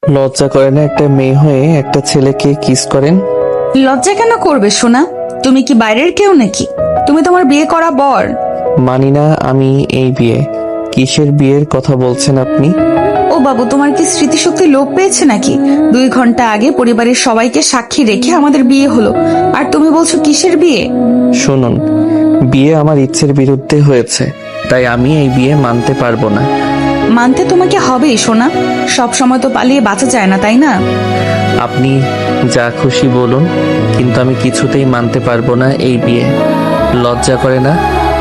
লজ্জা করে না একটা মেয়ে হয়ে একটা ছেলেকে কিস করেন? লজ্জা কেন করবে সোনা? তুমি কি বাইরের কেউ নাকি? তুমি তোমার বিয়ে করা বর। মানি না আমি এই বিয়ে। কিসের বিয়ের কথা বলছেন আপনি? ও বাবু, তোমার কি স্মৃতিশক্তি লোপ পেয়েছে নাকি? 2 ঘন্টা আগে পরিবারের সবাইকে সাক্ষী রেখে আমাদের বিয়ে হলো, আর তুমি বলছো কিসের বিয়ে? শুনুন, বিয়ে আমার ইচ্ছের বিরুদ্ধে হয়েছে, তাই আমি এই বিয়ে মানতে পারবো না। মানতে তোমাকে হবেই সোনা। সব সময় তো পালিয়ে বাঁচা যায় না, তাই না? আপনি যা খুশি বলুন, কিন্তু আমি কিছুতেই মানতে পারবো না এই বিয়ে। লজ্জা করে না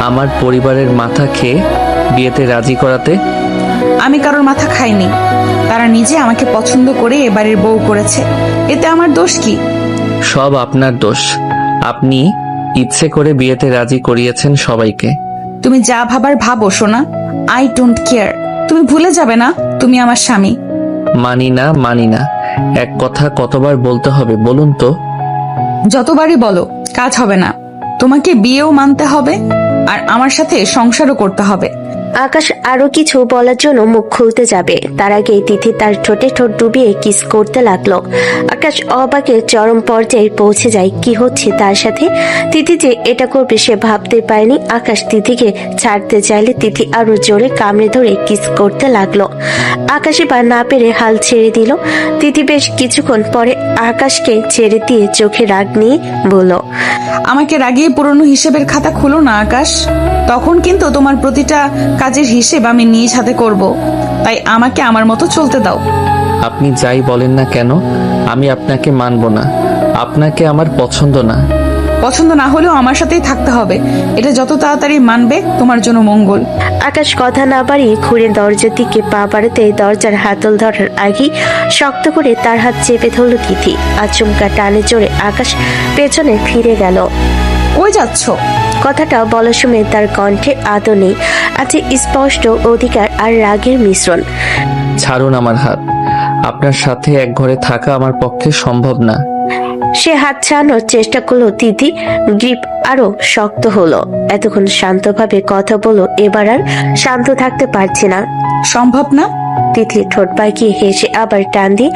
আমার পরিবারের মাথা খেয়ে বিয়েতে রাজি করাতে? আমি কারোর মাথা খাইনি। তারা নিজে আমাকে পছন্দ করে এবারের বউ করেছে, এতে আমার দোষ কি? সব আপনার দোষ। আপনি ইচ্ছে করে বিয়েতে রাজি করিয়েছেন সবাইকে। তুমি যা ভাবার ভাবো সোনা, আই ডোন্ট কেয়ার। তুমি ভুলে যাবে না তুমি আমার স্বামী। মানি না। এক কথা কতবার বলতে হবে বলুন তো? যতবারই বলো কাজ হবে না। তোমাকে বিয়েও মানতে হবে, আর আমার সাথে সংসারও করতে হবে। আকাশ আরো কিছু বলার জন্য মুখ খুলতে যাবে, তার আগে তিথি তার ঠোঁটে ঠোঁট ডুবিয়ে কিস করতে লাগলো। আকাশ অবাকের চরম পর্যায়ে পৌঁছে যায়। কি হচ্ছে তার সাথে? তিথি যে এটা করবে সে ভাবতে পারেনি। আকাশ তিথিকে ছাড়তে চাইলে তিথি আরো জোরে কামড়ে ধরে কিস করতে লাগলো। আকাশ এবার না পেরে হাল ছেড়ে দিল। তিথি বেশ কিছুক্ষণ পরে আকাশকে ছেড়ে দিয়ে চোখে রাগ নিয়ে বলল, আমাকে রাগিয়ে পুরনো হিসেবের খাতা খুলো না আকাশ। তখন কিন্তু তোমার প্রতিটা কাজের হিসেব আমি নিজ হাতে করব। তাই আমাকে আমার মতো চলতে দাও। আপনি যাই বলেন না কেন, আমি আপনাকে মানব না। আপনাকে আমার পছন্দ না। পছন্দ না হলেও আমার সাথেই থাকতে হবে। এটা যত তাড়াতাড়ি মানবে তোমার জন্য মঙ্গল। আকাশ কথা না বাড়িয়ে ঘুরে দরজার দিকে পা বাড়াতে দরজার হাতল ধরার আগেই শক্ত করে তার হাত চেপে ধরল তিথি। আচমকা টানে জোরে আকাশ পেছনে ফিরে গেল। কই যাচ্ছ? কথাটা বলার সময় তার কণ্ঠে আদর নেই, আছে স্পষ্ট অধিকার আর রাগের মিশ্রণ। ছাড়ুন আমার হাত। আপনার সাথে এক ঘরে থাকা আমার পক্ষে সম্ভব না। সে হাত ছাড়ানোর চেষ্টা করলো, তিথি গ্রিপ আরো শক্ত হলো। এতক্ষণ শান্তভাবে কথা বলো, এবার আর শান্ত থাকতে পারছে না। সম্ভব না? তিথি ঠোঁট বাঁকিয়ে হেসে আবার টান দিয়ে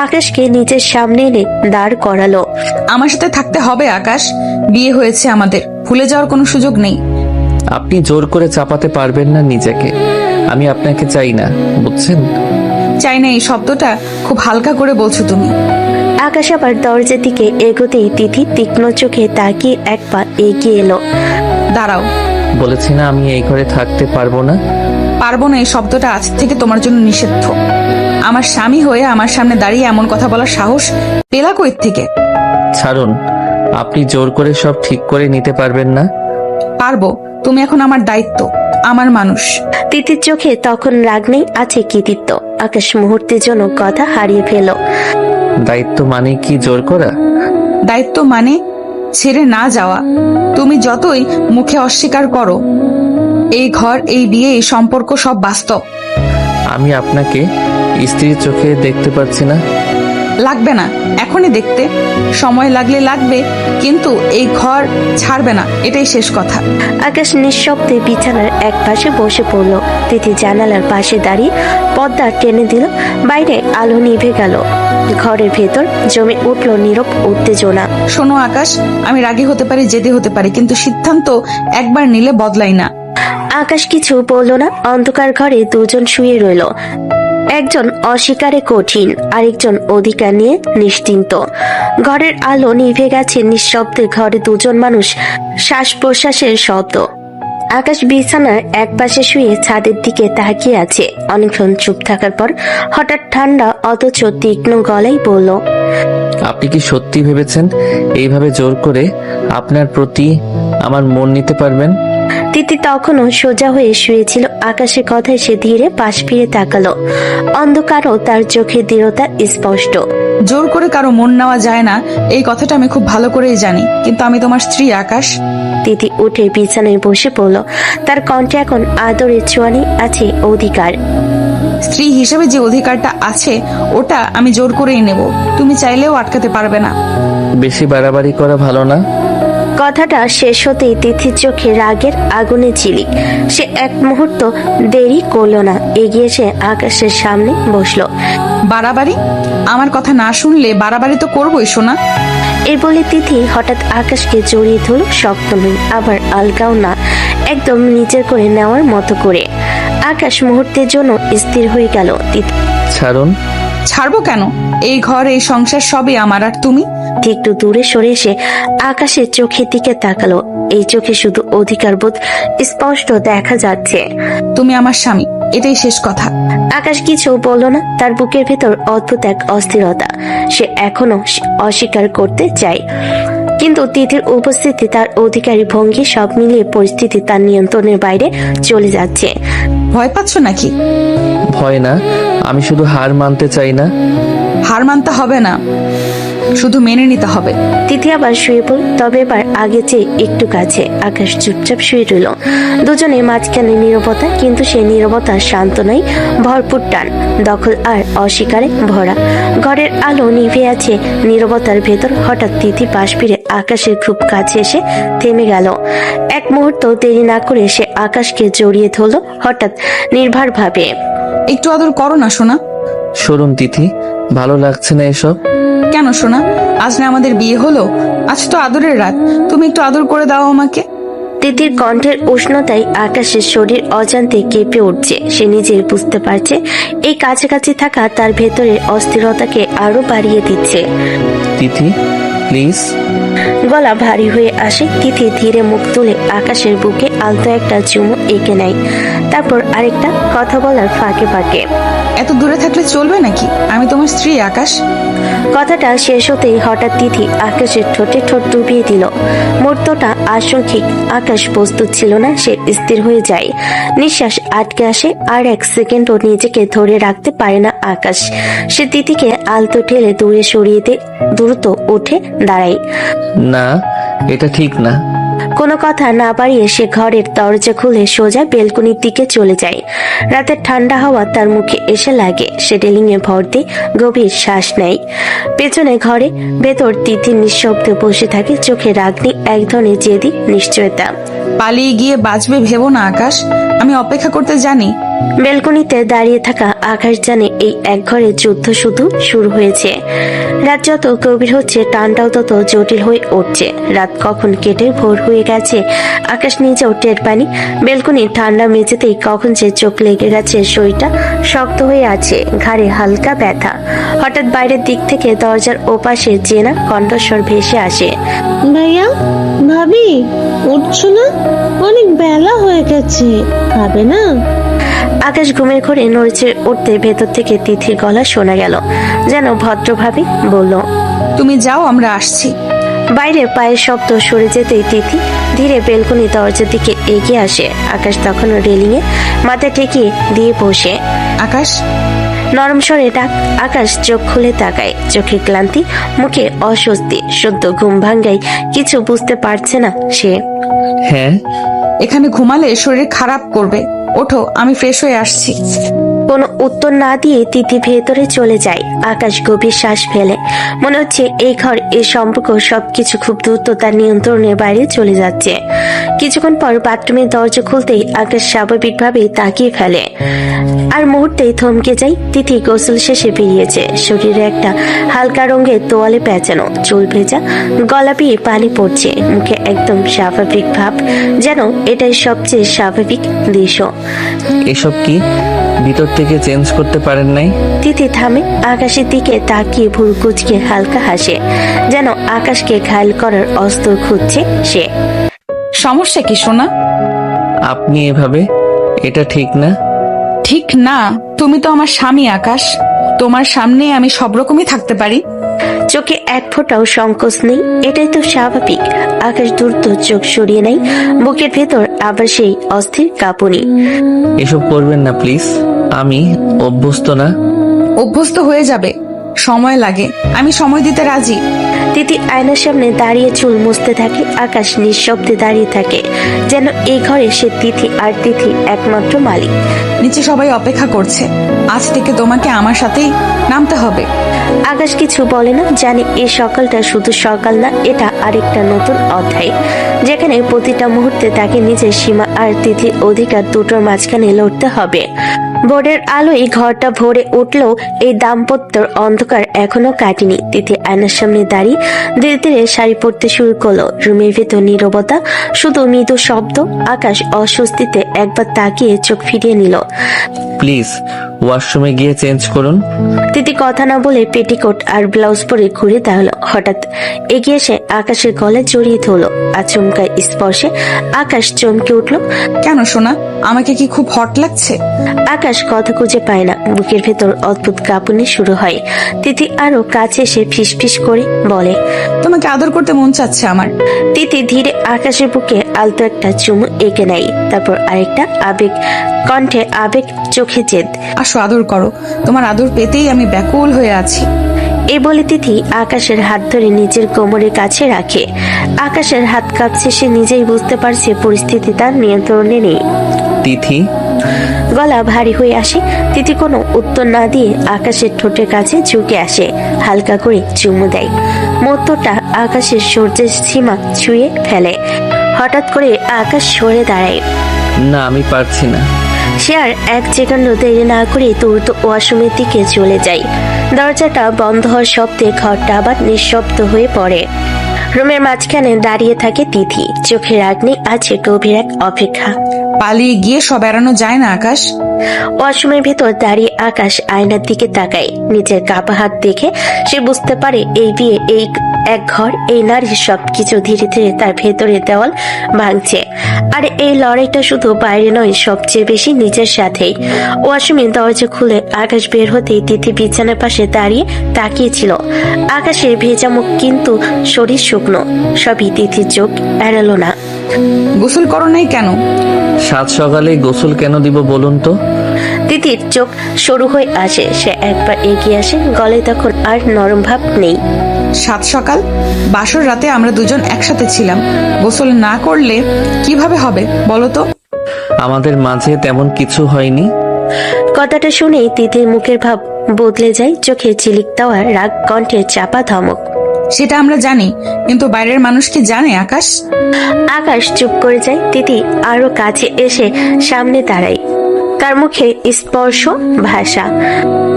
আকাশকে নিজের সামনে এনে দাঁড় করালো। আমার সাথে থাকতে হবে আকাশ। বিয়ে হয়েছে আমাদের, ভুলে যাওয়ার কোনো সুযোগ নেই। আপনি জোর করে চাপাতে পারবেন না নিজেকে। আমি আপনাকে চাই না, বুঝছেন? চাই না এই শব্দটা খুব হালকা করে বলছো তুমি। আকাশ আবার দরজার দিকে এগোতেই তিথি তীক্ষ্ণ চোখে তাকিয়ে এক পা এগিয়ে এলো। দাঁড়াও। বলেছি না আমি এই ঘরে থাকতে পারবো না। পারবো না এই শব্দটা আজ থেকে তোমার জন্য নিষিদ্ধ। আমার স্বামী হয়ে আমার সামনে দাঁড়িয়ে এমন কথা বলার সাহস পেলা কই থেকে? ছাড়ুন। আপনি জোর করে সব ঠিক করে নিতে পারবেন না। পারবো। তুমি এখন আমার দায়িত্ব, আমার মানুষ। তিথির চোখে তখন রাগ নেই, আছে কৃতিত্ব। আকাশ মুহূর্তের জন্য কথা হারিয়ে ফেল। দায়িত্ব মানে কি জোর করা? দায়িত্ব মানে ছেড়ে না যাওয়া। তুমি যতই মুখে অস্বীকার করো, এই ঘর, এই বিয়ে, এই সম্পর্ক সব বাস্তব। আমি আপনাকে স্ত্রীর চোখে দেখতে পাচ্ছি না। লাগবে না এখনই দেখতে, সময় লাগলে লাগবে, কিন্তু এই ঘর ছাড়বে না, এটাই শেষ কথা। আকাশ নিঃশব্দে বিছানার এক পাশে বসে পড়ল। তিথি জানালার পাশে দাঁড়িয়ে পর্দা টেনে দিল। বাইরে আলো নিভে গেল। ঘরের ভেতর জমে উঠল নীরব উত্তেজনা। শোনো আকাশ, আমি রাগী হতে পারি, জেদি হতে পারি, কিন্তু সিদ্ধান্ত একবার নিলে বদলাই না। আকাশ কিছু বলল না। অন্ধকার ঘরে দুজন শুয়ে রইল। একজন অস্বীকারে কঠিন, আরেকজন অধিকার নিয়ে নিশ্চিন্ত। ঘরের আলো নিভে গেছে। নিঃশব্দে ঘরে দুজন মানুষ শ্বাস প্রশ্বাসের শব্দ। আকাশ বিছানার এক পাশে শুয়ে ছাদের দিকে তাকিয়ে আছে। অনেকক্ষণ চুপ থাকার পর হঠাৎ ঠান্ডা অথচ তীক্ষ্ণ গলায় বলল, আপনি কি সত্যি ভেবেছেন এইভাবে জোর করে আপনার প্রতি আমার মন নিতে পারবেন? তিথি তখনও সোজা হয়ে শুয়েছিল। আকাশের কথায় সে ধীরে পাশ ফিরে তাকালো। অন্ধকারও তার চোখে দৃঢ়তা স্পষ্ট। জোর করে কারো মন নেওয়া যায় না, এই কথাটা আমি খুব ভালো করেই জানি, কিন্তু আমি তোমার স্ত্রী আকাশ। তিথি উঠে বিছানায় বসে পড়ল। তার কণ্ঠে এখন আদরের ছোঁয়ানি, আছে অধিকার। স্ত্রী হিসেবে যে অধিকারটা আছে ওটা আমি জোর করেই নেব। তুমি চাইলেও আটকাতে পারবে না। বেশি বাড়াবাড়ি করা ভালো না। কথাটা শেষ হতেই তিথির চোখে রাগের আগুনে ঝিলিক। সে এক মুহূর্ত দেরি করলো না, এগিয়ে এসে আকাশের সামনে বসলো। বাড়াবাড়ি? আমার কথা না শুনলে বাড়াবাড়ি তো করবোই সোনা। এই বলে তিথি হঠাৎ আকাশকে জড়িয়ে ধরল, শক্ত নয় আবার আলগাও না, একদম নিজের করে নেওয়ার মতো করে। আকাশ মুহূর্তের জন্য স্থির হয়ে গেল। তিথি ছাড়ুন। ছাড়বো কেন? এই ঘর এই সংসার সবই আমার, আর তুমি? একটু দূরে সরে এসে আকাশের চোখের দিকে তাকালো। এই চোখে শুধু অধিকার বোধ স্পষ্ট দেখা যাচ্ছে। তুমি আমার স্বামী, এটাই শেষ কথা। আকাশ কিছু বলল না, তার বুকের ভেতর অদ্ভুত এক অস্থিরতা সে এখনো অস্বীকার করতে চায়। কিন্তু তিথির উপস্থিতি, তার অধিকারী ভঙ্গি সব মিলিয়ে পরিস্থিতি তার নিয়ন্ত্রণের বাইরে চলে যাচ্ছে। ভয় পাচ্ছ নাকি? ভয় না, আমি শুধু হার মানতে চাই না। হার মানতে হবে না, শুধু মেনে নিতে হবে। তিথি আবার শুয়ে পড়ল, তবে এবার আগে চেয়ে একটু কাছে। আকাশ চুপচাপ শুয়ে রইল। দুজনে মাঝখানে নীরবতা, কিন্তু সেই নীরবতা শান্ত নয়, ভরপুর টান, দখল আর অস্বীকারে ভরা। ঘরের আলো নিভে আছে নীরবতার ভেতর। হঠাৎ তিথি পাশ ফিরে আকাশের খুব কাছে এসে থেমে গেল। এক মুহূর্ত দেরি না করে সে আকাশকে জড়িয়ে ধরল, হঠাৎ নির্ভর ভাবে। একটু আদর করো না সোনা। সরুন তিথি, ভালো লাগছে না এসব। কেন সোনা? আজ না আমাদের বিয়ে হলো? আজ তো আদরের রাত, তুমি একটু আদর করে দাও আমাকে। তিথির কণ্ঠের উষ্ণতায় আকাশের শরীর অজান্তে কেঁপে উঠছে। সে নিজেই বুঝতে পারছে এই কাছাকাছি থাকা তার ভেতরের অস্থিরতাকে আরো বাড়িয়ে দিচ্ছে। তিথি প্লিজ। গলা ভারী হয়ে আসে। তিথি ধীরে মুখ তুলে আকাশের বুকে আলতো একটা চুমু এঁকে নেয়, তারপর আরেকটা, কথা বলার ফাঁকে ফাঁকে। এত দূরে থাকলে চলবে নাকি? আমি তোমার স্ত্রী আকাশ। কথাটা শেষ হতেই হঠাৎ তিথি আকাশের ঠোঁটে ঠোঁট ডুবিয়ে দিল। মুহূর্তটা আশঙ্কিক। আকাশ প্রস্তুত ছিল না, সে স্থির হয়ে যায়, নিঃশ্বাস আটকে আসে। আর এক সেকেন্ডও নিজেকে ধরে রাখতে পারে না আকাশ। সে তিথিকে আলতো ঠেলে দূরে সরিয়ে দিয়ে দ্রুত উঠে দাঁড়ায়। না, এটা ঠিক না। কোনো কথা না বাড়িয়ে সে ঘরের দরজা খুলে সোজা বেলকনির দিকে চলে যায়। রাতের ঠান্ডা হাওয়া তার মুখে এসে লাগে। সে রেলিং এ ভর দিয়ে গভীর শ্বাস নেয়। পেছনে ঘরে ভেতর তিথি নিঃশব্দে বসে থাকে, চোখে রাগনি, এক ধরনের জেদি নিশ্চয়তা। পালিয়ে গিয়ে বাঁচবে ভেবো না আকাশ, আমি অপেক্ষা করতে জানি। বেলকনিতে দাঁড়িয়ে থাকা আকাশ জানে এই এক ঘরের যুদ্ধ শুধু শুরু হয়েছে। রাত যত গভীর হচ্ছে, টানটাও তত জটিল হয়ে উঠছে। রাত কখন কেটে ভোর হয়ে গেছে আকাশ নিজেও টের পায়নি। বেলকনির ঠান্ডা মেঝেতেই কখন যে চোখ লেগে গেছে, শরীরটা শক্ত হয়ে আছে, ঘাড়ে হালকা ব্যথা। হঠাৎ বাইরের দিক থেকে দরজার ওপাশে চেনা কণ্ঠস্বর ভেসে আসে। ভাইয়া, ভাবি, উঠছো না? অনেক বেলা হয়ে গেছে, খাবে না? আকাশ ঘুমের ঘরে নড়ছে উঠতে ভেতর থেকে তিথির গলা শোনা গেল, যেন ভদ্রভাবে বলল, তুমি যাও, আমরা আসছি। বাইরে পায়ের শব্দ সরে যেতেই তিথি ধীরে বেলকনি দরজার দিকে এগিয়ে আসে। আকাশ তখন রেলিং এ মাথা ঠেকিয়ে দিয়ে বসে। আকাশ। নরম স্বরে ডাক। আকাশ চোখ খুলে তাকায়, চোখে ক্লান্তি, মুখে অস্বস্তি। সদ্য ঘুম ভাঙ্গাই কিছু বুঝতে পারছে না সে। হ্যাঁ। এখানে ঘুমালে শরীর খারাপ করবে, ওঠো, আমি ফ্রেশ হয়ে আসছি। কোনো উত্তর না দিয়ে তিথি ভেতরে চলে যায়। আকাশ গভীর শ্বাস ফেলে। মনে হচ্ছে এই ঘর, এই সম্পর্ক, সবকিছু খুব দ্রুত তার নিয়ন্ত্রণের বাইরে চলে যাচ্ছে। কিছুক্ষণ পর বাথরুমের দরজা খুলতেই আকাশ স্বাভাবিকভাবেই তাকিয়ে ফেলে, আর মুহূর্তেই থমকে যায়। তিথি গোসল শেষে বেরিয়েছে। শরীরে একটা হালকা রঙের তোয়ালে পেঁচানো, চুল ভেজা, গলা বেয়ে পানি পড়ছে, মুখে একদম স্বাভাবিক ভাব, যেন এটাই সবচেয়ে স্বাভাবিক দৃশ্য। এসব কি ভিতর থেকে চেঞ্জ করতে পারেন নাই? তিথি থামে, আকাশের দিকে তাকিয়ে ভুরু কুচকে হালকা হাসে, যেন আকাশকে ঘায়ল করার অস্ত্র খুঁজছে সে। সমস্যা কি সোনা? আপনি এভাবে, এটা ঠিক না। ঠিক না? তুমি তো আমার স্বামী আকাশ, তোমার সামনে আমি সব রকমই থাকতে পারি। চোখে এক ফোঁটাও সংকোচ নেই, এটাই তো স্বাভাবিক। আকাশ দ্রুত চোখ সরিয়ে নেয়, বুকের ভেতর আবার সেই অস্থির কাঁপুনি। এসব করবেন না প্লিজ, আমি অভ্যস্ত না। অভ্যস্ত হয়ে যাবে, সময় লাগে, আমি সময় দিতে রাজি। তিথি আয়নার সামনে দাঁড়িয়ে চুল মুছতে থাকে। আকাশ নিঃশব্দে দাঁড়িয়ে থাকে, যেন এই ঘরে সে তিথি, আর তিথি একমাত্র মালিক। নিচে সবাই অপেক্ষা করছে, আজ থেকে তোমাকে আমার সাথেই নামতে হবে। আকাশ কিছু বলে না, জানে এই সকালটা শুধু সকাল না, এটা আরেকটা নতুন অধ্যায়, যেখানে প্রতিটা মুহূর্তে তাকে নিজের সীমা আর তিথির অধিকার দুটোর মাঝখানে লড়তে হবে। ভোরের আলোয় ঘরটা ভরে উঠলেও এই দাম্পত্যর অন্ধকার এখনো কাটেনি। তিথি আয়নার সামনে দাঁড়িয়ে ধীরে ধীরে শাড়ি পরতে শুরু করলো। রুমের ভেতর নীরবতা, শুধু মৃদু শব্দ। আকাশ অস্বস্তিতে একবার তাকিয়ে চোখ ফিরিয়ে নিল। প্লিজ ওয়াশরুমে গিয়ে চেঞ্জ করুন। তিথি কথা না বলে পেটিকোট আর ব্লাউজ পরে ঘুরে দাঁড়ালো। হঠাৎ এগিয়ে এসে আকাশের গলায় জড়িয়ে ধরলো। আচমকা স্পর্শে আকাশ চমকে উঠল। কেন সোনা, আমাকে কি খুব হট লাগছে? আকাশ কথা খুঁজে পায় না, বুকের ভেতর অদ্ভুত কাঁপুনি শুরু হয়। তিথি আরো কাছে এসে ফিসফিস করে বলে, তোমাকে আদর করতে মন চাচ্ছে আমার। তিথি ধীরে আকাশের বুকে আলতো একটা চুমু এঁকে নেয়, তারপর আরেকটা। আবেগ কণ্ঠে আবেগ, চোখে জেদ। আসো আদর করো, তোমার আদর পেতেই আমি ব্যাকুল হয়ে আছি। এই বলে তিথি আকাশের হাত ধরে নিজের কোমরের কাছে রাখে। আকাশের হাত কাঁপছে, সে নিজেই বুঝতে পারছে পরিস্থিতি তার নিয়ন্ত্রণে নেই। তিথি, গলা ভারী হয়ে আসে। তিথি কোনো উত্তর না দিয়ে আকাশের ঠোঁটের কাছে ঝুঁকে আসে, হালকা করে চুমু দেয়। মুহূর্তটা আকাশের সূর্যের সীমা ছুঁয়ে ফেলে। হঠাৎ করে আকাশ সরে দাঁড়ায়। না আমি পারছি না। সে আর এক সেকেন্ড দেরি না করে দ্রুত ওয়াশরুমের দিকে চলে যায়। দরজাটা বন্ধ হওয়ার শব্দে ঘরটা আবার নিঃশব্দ হয়ে পড়ে। রুমের মাঝখানে দাঁড়িয়ে থাকে তিথি, চোখের আগ্নে আছে গভীর এক অপেক্ষা। পালিয়ে গিয়ে সব এড়ানো যায় না আকাশ। ওয়াশরুমের ভেতর দাঁড়িয়ে আকাশ আয়নার দিকে তাকায়। নিজের কাপা হাত দেখে সে বুঝতে পারে এই বিয়ে, এই এক ঘর, এই নারীর সবকিছু ধীরে ধীরে তার ভেতরের দেওয়াল ভাঙছে। আর এই লড়াইটা শুধু বাইরে নয়, সবচেয়ে বেশি নিজের সাথেই। ওয়াশরুমের দরজা খুলে আকাশ বের হতেই তিথি বিছানার পাশে দাঁড়িয়ে তাকিয়েছিল। আকাশের ভেজা মুখ কিন্তু শরীর শুকনো, সবই তিথির চোখ এড়ালো না। গোসল করো নাই কেন? সাত সকালে গোসল কেন দিব বলুন তো? তিথির চোখ সরু হয়ে আসে। সে একবার এগিয়ে আসে, গলায় তখন আর নরম ভাব নেই। সাত সকাল? বাসর রাতে আমরা দুজন একসাথে ছিলাম, গোসল না করলে কিভাবে হবে বলো তো? আমাদের মাঝে তেমন কিছু হয়নি। কথাটা শুনেই তিথির মুখের ভাব বদলে যায়, চোখে চিলিক দেওয়া রাগ, কণ্ঠে চাপা ধমক। সেটা আমরা জানি, কিন্তু বাইরের মানুষ কি জানে আকাশ? আকাশ চুপ করে যায়। তিথি আরো কাছে এসে সামনে দাঁড়ায়, তার মুখে স্পর্শ ভাষা।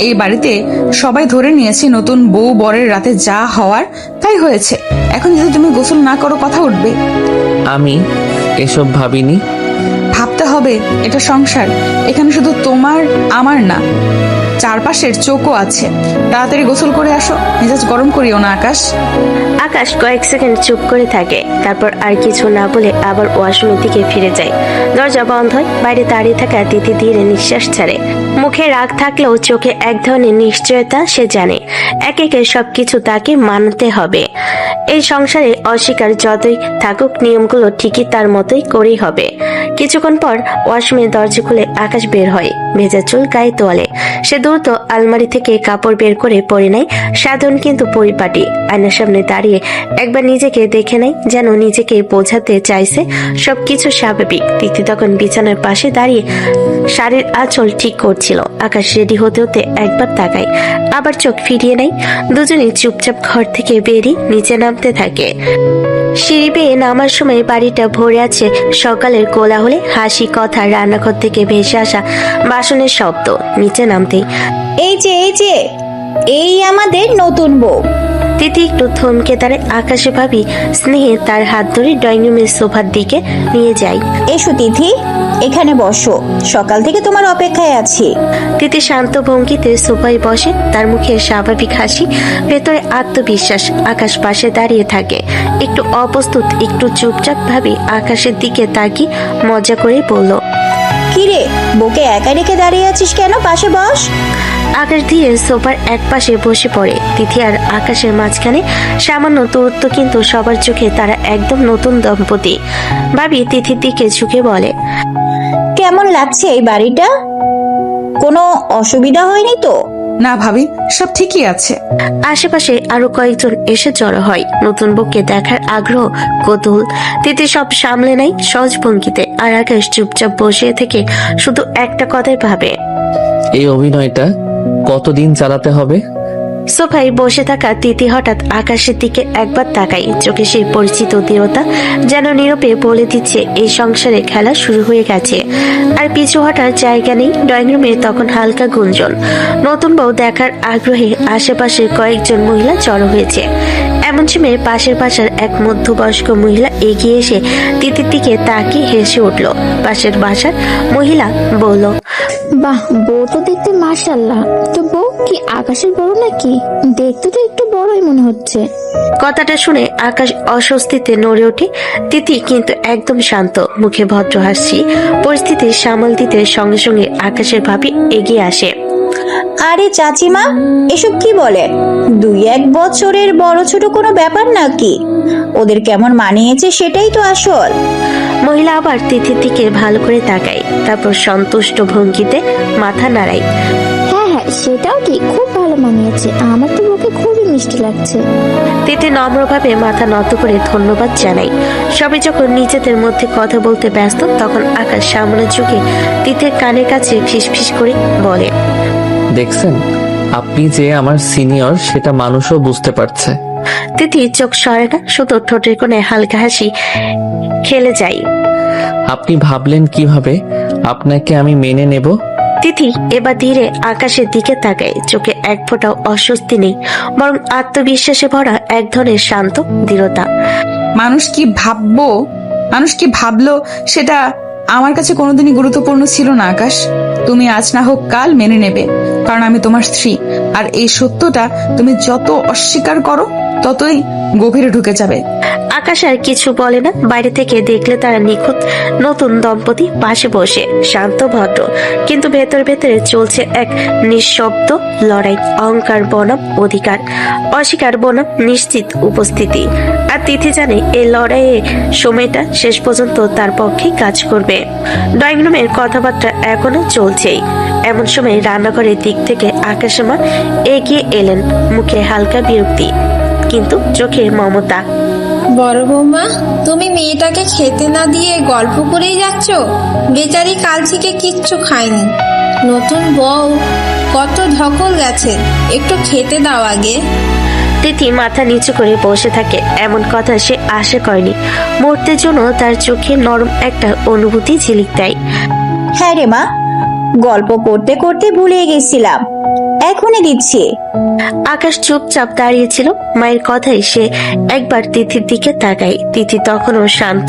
এই বাড়িতে সবাই ধরে নিয়েছে নতুন বউ বরের রাতে যা হওয়ার তাই হয়েছে। এখন যদি তুমি গোসল না করো কথা উঠবে। আমি এসব ভাবিনি। ভাবতে হবে, এটা সংসার, এখানে শুধু তোমার আমার না, চারপাশের চোখও আছে। তাড়াতাড়ি গোসল করে আসো, মেজাজ গরম করিও না আকাশ। আকাশ কয়েক সেকেন্ড চুপ করে থাকে, তারপর আর কিছু না বলে আবার ওয়াশরুমের দিকে ফিরে যায়। দরজা বন্ধ হয়। বাইরে দাঁড়িয়ে থাকা তিথি ধীরে নিঃশ্বাস ছাড়ে। মুখে রাগ থাকলেও চোখে এক ধরনের নিশ্চয়তা। সে জানে একে একে সবকিছু তাকে মানতে হবে। এই সংসারে অস্বীকার যতই থাকুক, নিয়মগুলো ঠিকই তার মতোই করেই হবে। কিছুক্ষণ পর ওয়াশরুমের দরজা খুলে আকাশ বের হয়, ভেজা চুল, গায়ে তোয়ালে। সে দ্রুত আলমারি থেকে কাপড় বের করে পরে নেয়, সাধারণ কিন্তু পরিপাটি। আয়নার সামনে দাঁড়িয়ে একবার নিজেকে দেখে নেয়, যেন নিজেকে বোঝাতে চাইছে সবকিছু স্বাভাবিক। তিথি তখন বিছানার পাশে দাঁড়িয়ে শাড়ির আঁচল ঠিক করছিল। আকাশ রেডি হতে হতে একবার তাকায়, আবার চোখ ফিরিয়ে নেয়। দুজনেই চুপচাপ ঘর থেকে বেরিয়ে নিচে নামতে থাকে। সিঁড়ি বেয়ে নামার সময় বাড়িটা ভরে আছে সকালের কোলাহলে, হাসি, কথা, রান্নাঘর থেকে ভেসে আসা বাসনের শব্দ। নিচে নামতেই এই আমাদের নতুন বউ। তিথি একটু থমকে দাঁড়ায়। আকাশে ভাবি স্নেহে তার হাত ধরে ড্রয়িং রুমের সোফার দিকে নিয়ে যায়। এসো তিথি, এখানে বসো, সকাল থেকে তোমার অপেক্ষায় আছি। তিথি শান্ত ভঙ্গিতে সোফায় বসে, তার মুখে স্বাভাবিক হাসি, ভেতরে আত্মবিশ্বাস। আকাশ পাশে দাঁড়িয়ে থাকে, একটু অপ্রস্তুত, একটু চুপচাপ। ভাবি আকাশের দিকে তাকিয়ে মজা করে বলল, কিরে, বউকে একা রেখে দাঁড়িয়ে আছিস কেন? পাশে বস। আকাশ ধীরে সোফার এক পাশে বসে পড়ে। তিথি আর আকাশের মাঝখানে সামান্য দূরত্ব, কিন্তু সবার চোখে তারা একদম নতুন দম্পতি। ভাবি তিথির দিকে ঝুঁকে বলে, কেমন লাগছে এই বাড়িটা? কোনো অসুবিধা হয়নি তো? না ভাবি, সব ঠিকই আছে। আশেপাশে আরো কয়েকজন এসে জড়ো হয়। নতুন বউকে দেখার আগ্রহ, কৌতূহল। তিথি সব সামলে নেয় সহজ ভঙ্গিতে, আর আকাশ চুপচাপ বসে থেকে শুধু একটা কথাই ভাবে, এই অভিনয়টা কতদিন চালাতে হবে? সোফায় বসে থাকা তিথি হঠাৎ আকাশের দিকে একবার তাকাই, চোখে সেই পরিচিত দৃঢ়তা যেন নীরবে বলে দিচ্ছে এই সংসারে খেলা শুরু হয়ে গেছে, আর পিছু হটার জায়গা নেই। ড্রয়িং রুমে তখন হালকা গুঞ্জন, নতুন বউ দেখার আগ্রহে আশেপাশের কয়েকজন মহিলা জড়ো হয়েছে। এমন সময় পাশের বাসার এক মধ্যবয়স্ক মহিলা এগিয়ে এসে তিথির দিকে তাকিয়ে হেসে উঠল। পাশের বাসার মহিলা বলল, বাহ, বউ তো দেখতে মাশাআল্লাহ। তো বউ কি আকাশের বড় নাকি? দেখতে তো একটু বড়ই মনে হচ্ছে। কথাটা শুনে আকাশ অস্বস্তিতে নড়ে ওঠে। তিথি কিন্তু একদম শান্ত, মুখে ভদ্র হাসি। পরিস্থিতি সামাল দিতে সঙ্গে সঙ্গে আকাশের ভাবি এগিয়ে আসে। আরে চাচিমা, এসব কি বলে? 2-1 বছরের বড় ছোট কোনো ব্যাপার নাকি? ওদের কেমন মানিয়েছে সেটাই তো আসল। মহিলা আবার তিথির দিকে ভালো করে তাকায়, তারপর সন্তুষ্ট ভঙ্গিতে মাথা নাড়ায়। হ্যাঁ হ্যাঁ, সেটাও ঠিক, খুব ভালো মানিয়েছে। আমার তো বউকে খুবই মিষ্টি লাগছে। তিথি নম্রভাবে মাথা নত করে ধন্যবাদ জানাই। সবাই যখন নিজেদের মধ্যে কথা বলতে ব্যস্ত, তখন আকাশ সামনে ঝুঁকে তিথির কানের কাছে ফিসফিস করে বলে, দেখছেন, আপনি যে আমার সিনিয়র সেটা মানুষও বুঝতে পারছে। তিথি চোখ সরে না, শুধু ঠোঁটের কোণে হালকা হাসি খেলে যায়। আপনি ভাবলেন কিভাবে আপনাকে আমি মেনে নেব? তিথি এবার ধীরে আকাশের দিকে তাকায়, চোখে এক ফোঁটাও অস্বস্তি নেই, বরং আত্মবিশ্বাসে ভরা এক ধরনের শান্ত দৃঢ়তা। মানুষ কি ভাবলো সেটা আমার কাছে কোনোদিনই গুরুত্বপূর্ণ ছিল না আকাশ। তুমি আজ না হোক কাল মেনে নেবে, কারণ আমি তোমার স্ত্রী। আর এই সত্যটা তুমি যত অস্বীকার করো ততই গভীরে ঢুকে যাবে। আকাশ আর কিছু বলে না। বাইরে থেকে দেখলে তারা নিখুঁত নতুন দম্পতি পাশে বসে, শান্ত ভদ্র, কিন্তু ভেতর ভেতরে চলছে এক নিঃশব্দ লড়াই। অহংকার বনাম অধিকার, অস্বীকার বনাম নিশ্চিত উপস্থিতি। আর তিথি জানে এই লড়াইয়ে সময়টা শেষ পর্যন্ত তার পক্ষেই কাজ করবে। ড্রয়িং রুমের কথাবার্তা এখনো চলছেই। এমন সময় রান্নাঘরের দিক থেকে আকাশের মা এগিয়ে এলেন, মুখে হালকা বিরক্তি কিন্তু চোখে মমতা। বড় বৌমা, তুমি মেয়েটাকে খেতে না দিয়ে গল্প করেই যাচ্ছ? বেচারি কাল থেকে কিচ্ছু খায়নি। নতুন বউ, কত ধকল গেছে, একটু খেতে দাও আগে। তিথি মাথা নিচু করে বসে থাকে। এমন কথা সে আশা করেনি। মুহূর্তের জন্য তার চোখে নরম একটা অনুভূতি ঝিলিক দেয়। হ্যাঁ রে মা, গল্প করতে করতে ভুলে গেছিলাম, এখনই দিচ্ছি। আকাশ চুপচাপ দাঁড়িয়েছিল। মায়ের কথাই সে একবার তিথির দিকে তাকায়। তিথি তখনও শান্ত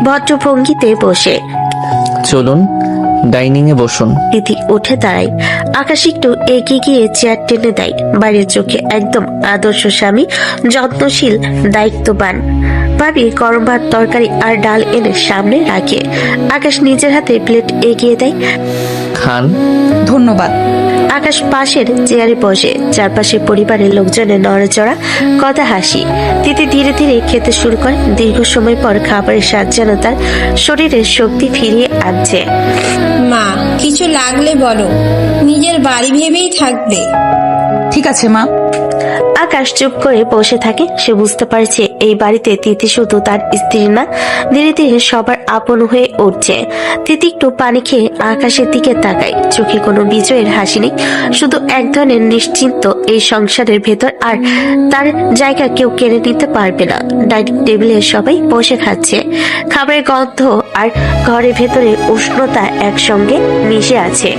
ভদ্র ভঙ্গিতে বসে। চলুন ডাইনিং এ বসুন। তিথি উঠে দাঁড়ায়। আকাশ একটু এগিয়ে গিয়ে চেয়ার টেনে দেয়। বাইরের চোখে একদম আদর্শ স্বামী, যত্নশীল, দায়িত্ববান। ভাবি গরম ভাত, তরকারি আর ডাল এনে সামনে রাখে। আকাশ নিজের হাতে প্লেট এগিয়ে দেয়। খান। ধন্যবাদ। আকাশ পাশের চেয়ারে বসে। চারপাশে পরিবারের লোকজনের নড়াচড়া, কথা, হাসি। তিথি ধীরে ধীরে খেতে শুরু করে। দীর্ঘ সময় পর খাবারের স্বাদ যেন তার শরীরের শক্তি ফিরিয়ে আনছে। মা, কিছু লাগলে বলো, নিজের বাড়ি ভেবেই থাকবে। ঠিক আছে মা। আকাশ চুপ করে বসে থাকে। সে বুঝতে পারছে এই বাড়িতে তিথি শুধু তার স্ত্রী না, ধীরে ধীরে সবার আপন হয়ে উঠছে। তিথি একটু পানি খেয়ে আকাশের দিকে তাকায়। চোখে কোনো বিজয়ের হাসি নেই, শুধু এক ধরনের নিশ্চিন্ত। এই সংসারের ভেতর আর তার জায়গা কেউ কেড়ে নিতে পারবে না। ডাইনিং টেবিলে সবাই বসে খাচ্ছে। খাবারের গন্ধ আর ঘরের ভেতরে উষ্ণতা একসঙ্গে মিশে আছে।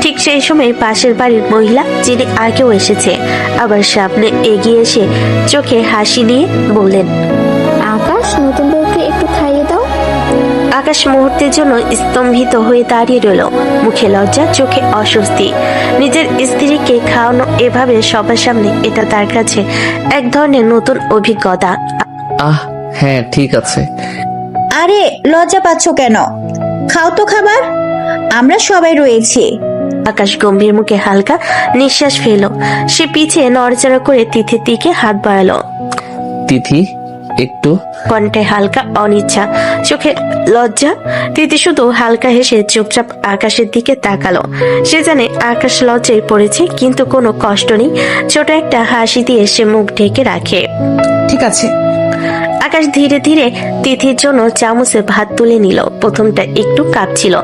ঠিক সেই সময় পাশের বাড়ির মহিলা, যিনি আগেও এসেছে, আবার সামনে এগিয়ে এসে চোখে হাসি নিয়ে বললেন, আকাশ, নতুন বউকে একটু খাইয়ে দাও। আকাশ মুহূর্তের জন্য স্তম্ভিত হয়ে দাঁড়িয়ে রইল, মুখে লজ্জা, চোখে অস্বস্তি। নিজের স্ত্রীকে খাওয়ানো এভাবে সবার সামনে, এটা তার কাছে এক ধরনের নতুন অভিজ্ঞতা। হ্যাঁ ঠিক আছে। আরে লজ্জা পাচ্ছ কেন? খাও তো খাবার, আমরা সবাই রয়েছি। আকাশ গম্ভীর মুখে হালকা নিঃশ্বাস ফেল। সে পিছিয়ে নড়াচড়া করে তিথির দিকে হাত বাড়ালো। তিথি একটু। কণ্ঠে হালকা অনিচ্ছা, চোখে লজ্জা। তিথি শুধু হালকা হেসে চুপচাপ আকাশের দিকে তাকালো। সে জানে আকাশ লজ্জায় পড়েছে, কিন্তু কোনো কষ্ট নেই। ছোট একটা হাসি দিয়ে সে মুখ ঢেকে রাখে। ঠিক আছে। আকাশ ধীরে ধীরে তিথির জন্য চামচে ভাত তুলে নিল। প্রথমটা একটু কাঁপছিল,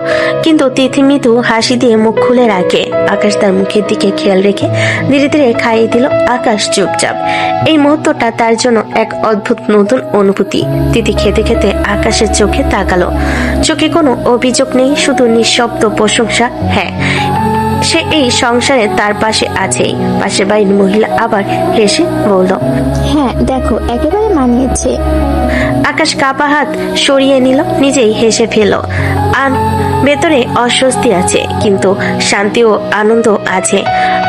কিন্তু তিথি মৃদু হাসি দিয়ে মুখ খুলে রাখে। আকাশ তার মুখের দিকে খেয়াল রেখে ধীরে ধীরে খাইয়ে দিল। আকাশ চুপচাপ। এই মুহূর্তটা তার জন্য এক অদ্ভুত নতুন অনুভূতি। তিথি খেতে খেতে আকাশের চোখে তাকালো। চোখে কোনো অভিযোগ নেই, শুধু নিঃশব্দ প্রশংসা। হ্যাঁ, সে এই সংসারে তার পাশে আছেই। পাশে বাড়ির মহিলা আবার হেসে বলল, হ্যাঁ দেখো একেবারে মানিয়েছে। আকাশ কাপা হাত সরিয়ে নিল, নিজেই হেসে ফেল। আর ভেতরে অস্বস্তি আছে, কিন্তু শান্তি ও আনন্দ আছে।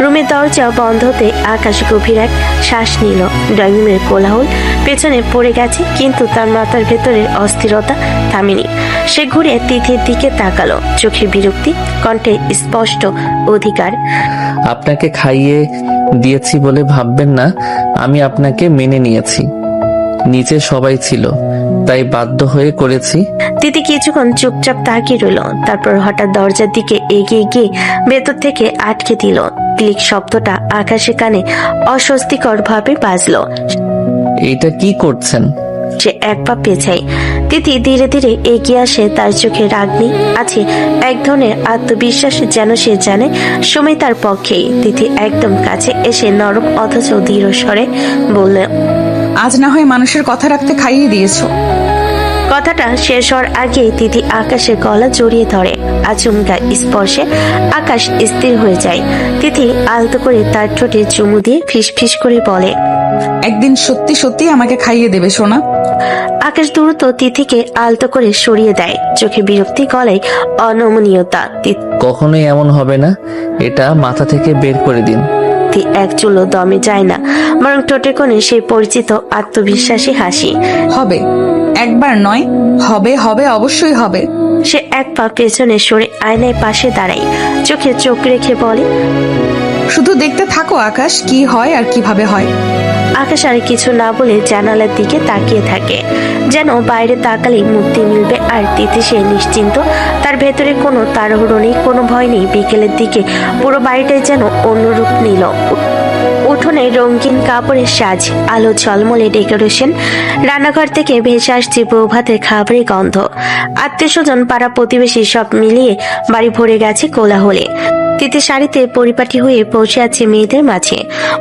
রুমের দরজা বন্ধ হতে আকাশ গভীর এক শ্বাস নিল। ড্রয়িং রুমের কোলাহল পেছনে পড়ে গেছে, কিন্তু তার মাথার ভেতরের অস্থিরতা থামেনি। সে ঘুরে তিথির দিকে তাকালো, চোখে বিরক্তি, কণ্ঠে স্পষ্ট অধিকার। আপনাকে খাইয়ে দিয়েছি বলে ভাববেন না আমি আপনাকে মেনে নিয়েছি। নিচে সবাই ছিল, তাই বাধ্য হয়ে করেছি। তিথি কিছুক্ষণ চুপচাপ তাকিয়ে রইল, তারপর হঠাৎ দরজার দিকে এগিয়ে গিয়ে ভেতর থেকে আটকে দিল। ক্লিক শব্দটা আকাশের কানে অস্বস্তিকর ভাবে বাজলো। এইটা কি করছেন? সে এক পা পেছায়। তিথি ধীরে ধীরে এগিয়ে আসে। তার চোখে রাগ নেই, আছে এক ধরনের আত্মবিশ্বাস, যেন সে জানে সময় তার পক্ষেই। তিথি একদম কাছে এসে নরম অথচ দৃঢ় স্বরে বলল, আজ না হয় মানুষের কথা রাখতে খাইয়ে দিয়েছো। কথাটা শেষ হওয়ার আগেই তিথি আকাশের গলা জড়িয়ে ধরে। আচমকা স্পর্শে আকাশ স্থির হয়ে যায়। তিথি আলতো করে তার ঠোঁটে চুমু দিয়ে ফিস ফিস করে বলে, একদিন সত্যি সত্যি আমাকে খাইয়ে দেবে সোনা। আকাশ দ্রুত তিথিকে আলতো করে সরিয়ে দেয়, চোখে বিরক্তি, গলায় অনমনীয়তা। কখনোই এমন হবে না, এটা মাথা থেকে বের করে দিন। তিথি এক চুলো দমে যায় না, বরং ঠোঁটে কোণে সেই পরিচিত আত্মবিশ্বাসী হাসি। হবে, একবার নয়, হবে হবে অবশ্যই হবে। সে এক পা পেছনে সরে আয়নায় পাশে দাঁড়ায়, চোখে চোখ রেখে বলে, শুধু দেখতে থাকো আকাশ, কি হয় আর কিভাবে হয়। আকাশ আর কিছু না বলে জানালার দিকে তাকিয়ে থাকে, যেন বাইরে তাকালেই মুক্তি মিলবে। আর তিথি সে নিশ্চিন্ত, তার ভেতরে কোনো তাড়াহুড়ো নেই, কোনো ভয় নেই। বিকেলের দিকে পুরো বাড়িটাই যেন অন্য রূপ নিল। উঠোনে রঙিন কাপড়ের সাজ, আলো ঝলমলে ডেকোরেশন, রান্নাঘর থেকে ভেসে আসছে বউ ভাতের খাবারের গন্ধ। আত্মীয় স্বজন, পাড়া প্রতিবেশী সব মিলিয়ে বাড়ি ভরে গেছে কোলাহলে। তিথি শাড়িতে পরিপাটি হয়ে বসে আছে মেয়েদের মাঝে,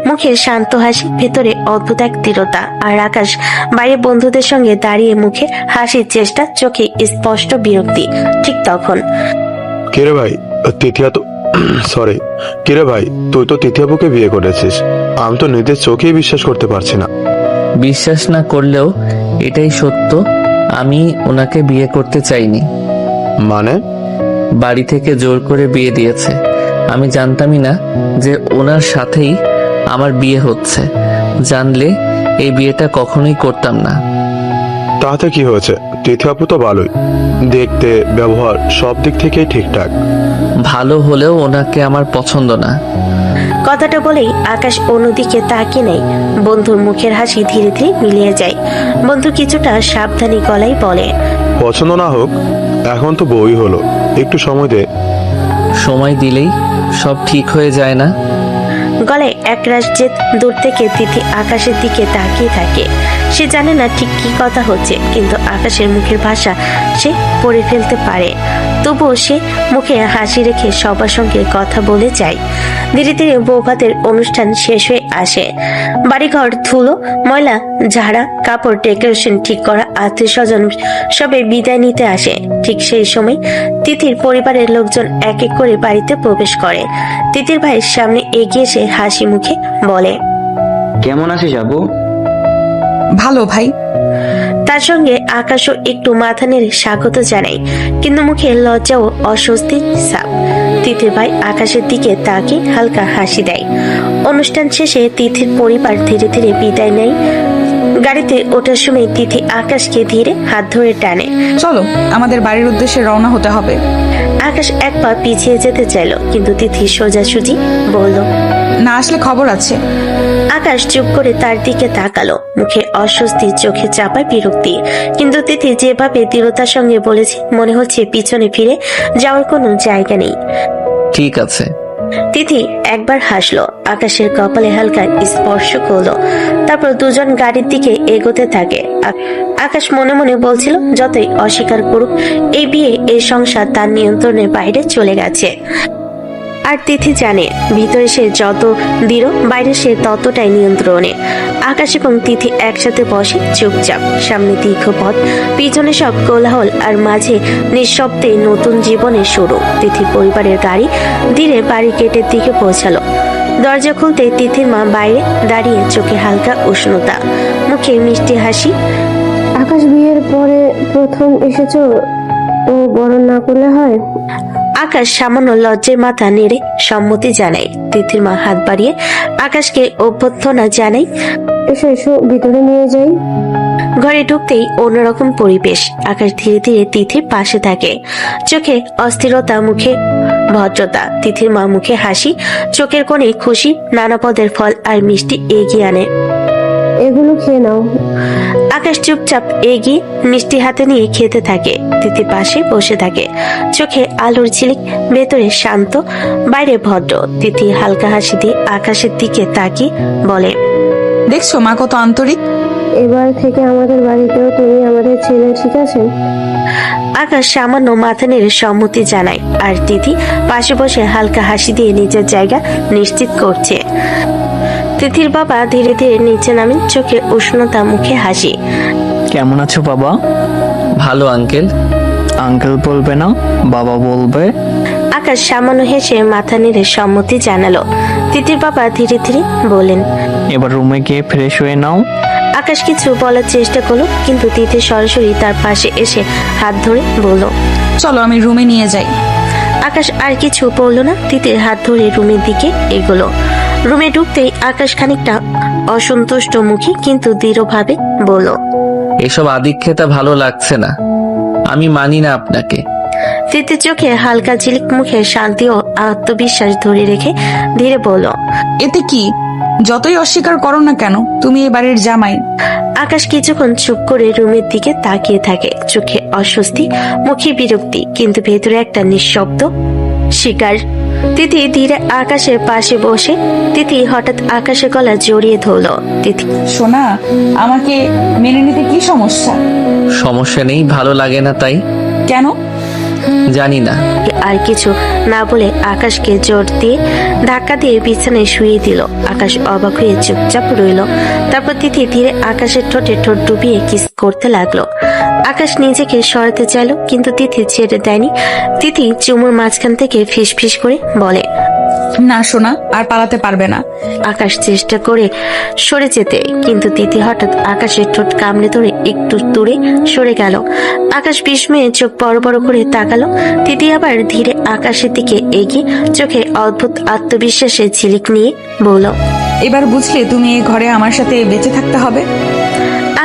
মুখে শান্ত হাসি, ভেতরে অদ্ভুত এক দৃঢ়তা। আর আকাশ বাইরে বন্ধুদের সঙ্গে দাঁড়িয়ে মুখে হাসির চেষ্টা, চোখে স্পষ্ট বিরক্তি। ঠিক তখন, কিরে ভাই, তিথিয়া তো সরি কিরে ভাই, তুই তো তিথিয়াপুকে বিয়ে করেছিস। আমি তো নিজের চোখেই বিশ্বাস করতে পারছি না। বিশ্বাস না করলেও এটাই সত্য, আমি ওনাকে বিয়ে করতে চাইনি। মানে? বাড়ি থেকে জোর করে বিয়ে দিয়েছে। আমি জানতামই না যে ওনার সাথেই আমার বিয়ে হচ্ছে। জানলে এই বিয়েটা কখনোই করতাম না। তাতে কি হয়েছে? তিথিয়াপু তো ভালোই, দেখতে, ব্যবহার সব দিক থেকেই ঠিকঠাক। ভালো হলেও ওনাকে আমার পছন্দ না। কথাটা বলেই আকাশ অন্যদিকে তাকিয়ে নেয়। বন্ধুর মুখের হাসি ধীরে ধীরে মিলিয়ে যায়। বন্ধু কিছুটা সাবধানী গলায় বলে, পছন্দ না হোক, এখন তো বই হলো, একটু সময় দে। সময় দিলেই সব ঠিক হয়ে যায় না? গলায় একরাশ জেদ। দূর থেকে তিথি আকাশের দিকে তাকিয়ে থাকে। সে জানে না ঠিক কি কথা হচ্ছে, কিন্তু আকাশের মুখের ভাষা সে পড়ে ফেলতে পারে। তবুও সে মুখে হাসি রেখে সবার সঙ্গে কথা বলে যায়। ধীরে ধীরে বৌভাতের অনুষ্ঠান শেষ হয়ে আসে। বাড়িঘর ধুলো, ময়লা ঝাড়া, কাপড়, ডেকোরেশন ঠিক করা, আত্মীয় স্বজন সবে বিদায় নিতে আসে। ঠিক সেই সময় তিথির পরিবারের লোকজন এক এক করে বাড়িতে প্রবেশ করে। তিথির ভাইয়ের সামনে এগিয়ে এসে হাসি মুখে বলে, কেমন আছিস আপু? ভালো ভাই। তার সঙ্গে আকাশও একটু মাথা নেড়ে স্বাগত জানায়, কিন্তু মুখে লজ্জা ও অস্বস্তির ছাপ। তিথির ভাই আকাশের দিকে তাকিয়ে হালকা হাসি দেয়। অনুষ্ঠান শেষে তিথির পরিবার ধীরে ধীরে বিদায় নেয়। গাড়িতে ওঠার সময় তিথি আকাশকে ধীরে হাত ধরে টানে। চলো, আমাদের বাড়ির উদ্দেশ্যে রওনা হতে হবে। আকাশ এক পা পিছিয়ে যেতে চাইল, কিন্তু তিথি সোজাসুজি বলল, না আসলে খবর আছে। আকাশ চুপ করে তার দিকে তাকালো, মুখে অস্বস্তি, চোখে চাপা বিরক্তি। কিন্তু তিথি যেভাবে দৃঢ়তার সঙ্গে বলেছে, মনে হচ্ছে পিছনে ফিরে যাওয়ার কোনো জায়গা নেই। ঠিক আছে। তিথি একবার হাসলো, আকাশের কপালে হালকা স্পর্শ করলো, তারপর দুজন গাড়ির দিকে এগোতে থাকে। আকাশ মনে মনে বলছিল যতই অস্বীকার করুক, এই বিয়ে এই সংসার তার নিয়ন্ত্রণের বাইরে চলে গেছে। আর তিথি জানে ভিতরে সে যত দৃঢ়, বাইরে সে ততটাই নিয়ন্ত্রণে। আকাশ এবং তিথি একসাথে বসে চুপচাপ, সামনে দীর্ঘ পথ, পিছনে সব কোলাহল, আর মাঝে নিঃশব্দে নতুন জীবনের শুরু। তিথির পরিবারের গাড়ি ধীরে ব্যারিকেডের দিকে পৌঁছালো। দরজা খুলতে তিথির মা বাইরে দাঁড়িয়ে, চোখে হালকা উষ্ণতা, মুখে মিষ্টি হাসি। আকাশ বিয়ের পরে প্রথম এসেছো, ও বরণ না করলে হয়? আকাশ সামান্য লজ্জায় মাথা নেড়ে সম্মতি জানায়। তিথির মা হাত বাড়িয়ে আকাশকে অভ্যর্থনা জানায়। এসো এসো, ভিতরে নিয়ে যাই। ঘরে ঢুকতেই অন্যরকম পরিবেশ। আকাশ ধীরে ধীরে তিথির পাশে থাকে, চোখে অস্থিরতা, মুখে ভদ্রতা। তিথির মা মুখে হাসি, চোখের কোণে খুশি, নানা পদের ফল আর মিষ্টি এগিয়ে আনে। এগুলো খেয়ে নাও। আকাশ চুপচাপ এগিয়ে মিষ্টি হাতে নিয়ে খেতে থাকে। তিথি পাশে বসে থাকে, চোখে আলোর ঝিলিক, ভেতরে শান্ত, বাইরে ভদ্র। তিথি হালকা হাসি দিয়ে আকাশের দিকে তাকিয়ে বলে, দেখছো মা কত আন্তরিক। এবার থেকে আমাদের বাড়িতেও তুমি আমাদের ছেলে, ঠিক আছে? আকাশ সামান্য মাথা নেড়ে সম্মতি জানায়, আর তিথি পাশে বসে হালকা হাসি দিয়ে নিজের জায়গা নিশ্চিত করছে। তিথির বাবা ধীরে ধীরে নিচে নামেন, চোখে উষ্ণতা, মুখে হাসি। কেমন আছো বাবা? ভালো আঙ্কেল। আঙ্কেল বলবে না, বাবা বলবে। আকাশ সামান্য হেসে মাথা নেড়ে সম্মতি জানালো। তিথির বাবা ধীরে ধীরে বলেন, এবার রুমে গিয়ে ফ্রেশ হয়ে নাও। আকাশ কিছু বলার চেষ্টা করলো, কিন্তু তিথি সরাসরি তার পাশে এসে হাত ধরে বলল, চলো আমি রুমে নিয়ে যাই। আকাশ আর কিছু বলল না, তিথির হাত ধরে রুমের দিকে এগোলো। রুমে ঢুকতেই আকাশ খানিকটা অসন্তুষ্ট মুখে কিন্তু দৃঢ়ভাবে বলল, এসব আদিক্ষেতা ভালো লাগছে না, আমি মানি না আপনাকে। তিথির চোখে হালকা ঝিলিক, মুখে শান্তি ও আত্মবিশ্বাস ধরে রেখে ধীরে বলল, এতে কি? যতই অস্বীকার করো না কেন, তুমি এ বাড়ির জামাই। আকাশ কিছুক্ষণ চুপ করে রুমের দিকে তাকিয়ে থাকে, চোখে অস্বস্তি, মুখে বিরক্তি, কিন্তু ভেতরে একটা নিঃশব্দ শিকার। তিথি ধীরে আকাশের পাশে বসে। তিথি হঠাৎ আকাশের গলা জড়িয়ে ধরলো। তিথি, সোনা, আমাকে মেনে নিতে কি সমস্যা? সমস্যা নেই, ভালো লাগে না তাই। কেন? জানি না। আর কিছু না বলে আকাশকে জোর দিয়ে ধাক্কা দিয়ে বিছানায় শুয়ে দিল। আকাশ অবাক হয়ে চুপচাপ রইল। তারপর তিথি ধীরে আকাশের ঠোঁটে ঠোঁট ডুবিয়ে কিস করতে লাগলো। আকাশ নিজেকে সরাতে চাইলো, কিন্তু তিথি ছেড়ে দেয়নি। তিথি চুমুর মাঝখান থেকে ফিস ফিস করে বলে, না সোনা, আর পালাতে পারবে না। আকাশ চেষ্টা করে সরে যেতে, কিন্তু তিথি হঠাৎ আকাশের ঠোঁট কামড়ে ধরে একটু দূরে সরে গেল। আকাশ বিস্ময়ে চোখ বড় বড় করে তাকালো। তিথি আবার ধীরে আকাশের দিকে এগিয়ে চোখে অদ্ভুত আত্মবিশ্বাসের ঝিলিক নিয়ে বলল, এবার বুঝলে তুমি এই ঘরে আমার সাথে বেঁচে থাকতে হবে।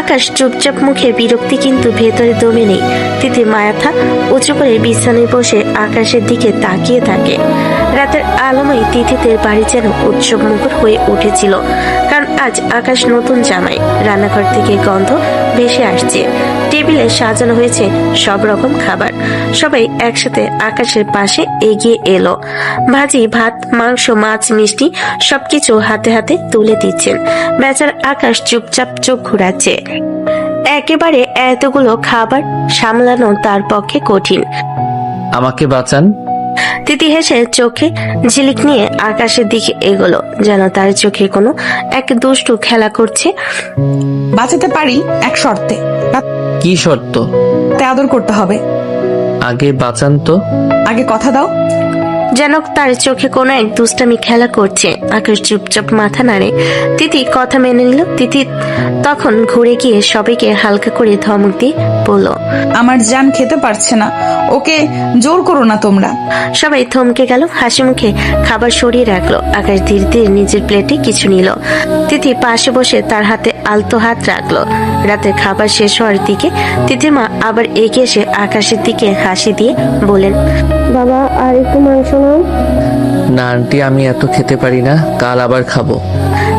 আকাশ চুপচাপ, মুখে বিরক্তি কিন্তু ভেতরে দমে নেই। তিথি মাথা উঁচু করে বিছানায় বসে আকাশের দিকে তাকিয়ে থাকে। রাতের আলোময় তিথিদের বাড়ি যেন উৎসব মুখর হয়ে উঠেছিল, কারণ আজ আকাশ নতুন জামাই। রান্নাঘর থেকে গন্ধ ভেসে আসছে, টেবিলে সাজানো হয়েছে সব রকম খাবার। সবাই একসাথে আকাশের পাশে এগিয়ে এলো। ভাজি, ভাত, মাংস, মাছ, মিষ্টি সবকিছু হাতে হাতে তুলে দিচ্ছেন। বেচার আকাশ চুপচাপ চোখ ঘুরাচ্ছে। একেবারে এতগুলো খাবার সামলানো তার পক্ষে কঠিন। আমাকে বাঁচান। তিথি হেসে চোখে ঝিলিক নিয়ে আকাশের দিকে এগোলো, যেন তার চোখে কোনো এক দুষ্টু খেলা করছে। বাঁচাতে পারি এক শর্তে। কি শর্ত? রাতে আদর করতে হবে। আগে বাঁচান তো। আগে কথা দাও। যেন তার চোখে কোনো এক দুষ্টামি খেলা করছে। আকাশ চুপচাপ মাথা নাড়ে। তিথি কথা মেনে নিল। তিথি তখন ঘুরে গিয়ে সবাইকে হালকা করে ধমক দিয়ে বলল, আমার জান খেতে পারছে না, ওকে জোর করো না তোমরা। সবাই থমকে গেল, হাসি মুখে খাবার সরিয়ে রাখলো। আকাশ ধীরে ধীরে নিজের প্লেটে কিছু নিল। তিথি পাশে বসে তার হাতে আলতো হাত রাখলো। রাতের খাবার শেষ হওয়ার দিকে তিথির মা আবার এগিয়ে এসে আকাশের দিকে হাসি দিয়ে বলেন, বাবা আর একটু মাংস নাও। না আন্টি, আমি এত খেতে পারি না, কাল আবার খাবো।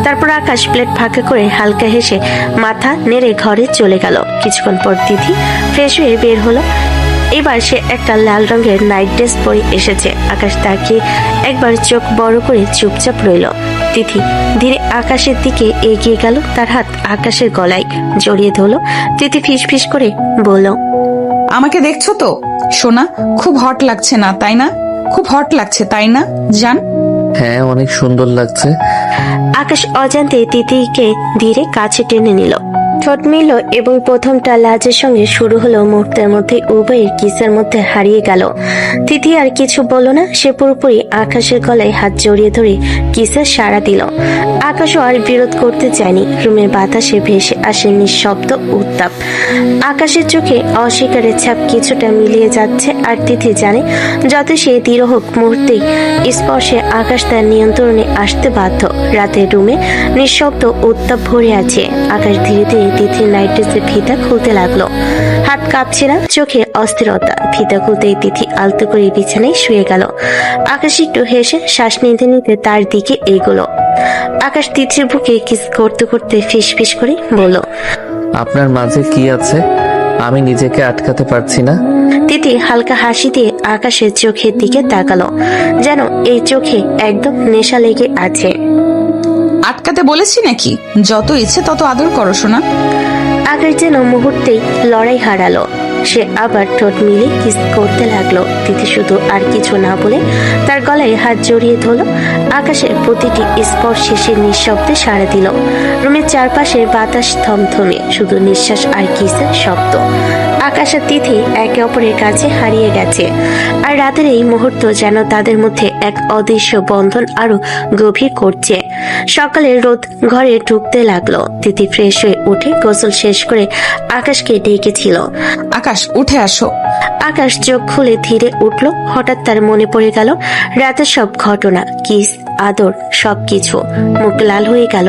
তারপর আকাশ প্লেট ফাঁকা করে হালকা হেসে মাথা নেড়ে ঘরে চলে গেল। কিছুক্ষণ পর তিথি ফ্রেশ হয়ে বের হলো। এবার সে একটা লাল রঙের নাইট ড্রেস পরে এসেছে। আকাশ তাকিয়ে একবার চোখ বড় করে চুপচাপ রইল। তিথি ধীরে আকাশের দিকে এগিয়ে গেল, তার হাত আকাশের গলায় জড়িয়ে ধরলো। তিথি ফিসফিস করে বলল, আমাকে দেখছো তো সোনা? খুব হট লাগছে না তাই না? খুব হট লাগছে তাই না জান? হ্যাঁ, অনেক সুন্দর লাগছে। আকাশ অজান্তে তিথিকে ধীরে কাছে টেনে নিল। ঠোঁট মিলল এবং প্রথমটা লাজের সঙ্গে শুরু হলো। মুহূর্তের মধ্যে উভয়ের কিসের মধ্যে হারিয়ে গেল। তিথি আর কিছু বলল না, সে পুরোপুরি আকাশের গলায় হাত জড়িয়ে ধরে কিসের সাড়া দিল। আকাশও আর বিরোধ করতে চায়নি। রুমের বাতাসে ভেসে আসে নিঃশব্দ উত্তাপ। আকাশের চোখে অস্বীকারের ছাপ কিছুটা মিলিয়ে যাচ্ছে, আর তিথি জানে যত সে দৃঢ় হোক মুহূর্তেই স্পর্শে আকাশ তার নিয়ন্ত্রণে আসতে বাধ্য। রাতের রুমে নিঃশব্দ উত্তাপ ভরে আছে। আকাশ ধীরে ধীরে তিথির নাইট ড্রেসের ফিতা খুলতে লাগলো। হাত কাঁপছে না, চোখে অস্থিরতা। ফিতা খুলতেই তিথি আলতো করে বিছানায় শুয়ে গেল। আকাশ একটু হেসে শ্বাস নিতে নিতে তার দিকে এগোলো। আকাশ তিথির বুকে কিস করতে করতে ফিসফিস করে বলল, আপনার মাঝে কি আছে আমি নিজেকে আটকাতে পারছি না। তিথি হালকা হাসি দিয়ে আকাশের চোখের দিকে তাকালো, যেন এই চোখে একদম নেশা লেগে আছে। আটকাতে বলেছি নাকি? যত ইচ্ছে তত আদর করো সোনা। আকাশ যেন মুহূর্তেই লড়াই হারালো। সে আবার ঠোঁট মিলে কিস করতে লাগলো। তিথি শুধু আর কিছু না বলে তার গলায় হাত জড়িয়ে ধরল। আকাশের প্রতিটি স্পর্শে সে নিঃশব্দে সাড়া দিল। রুমের চারপাশে বাতাস থমথমে, শুধু নিঃশ্বাস আর কিসের শব্দ। আকাশ আর তিথি একে অপরের কাছে হারিয়ে গেছে, আর রাতের এই মুহূর্ত যেন তাদের মধ্যে এক অদৃশ্য বন্ধন আরো গভীর করছে। সকালে রোদ ঘরে ঢুকতে লাগলো। তিথি ফ্রেশ হয়ে উঠে গোসল শেষ করে আকাশকে ডেকেছিল। আকাশ উঠে আসো। আকাশ চোখ খুলে ধীরে উঠলো। হঠাৎ তার মনে পড়ে গেল রাতের সব ঘটনা, কিস, আদর, সবকিছু। মুখ লাল হয়ে গেল,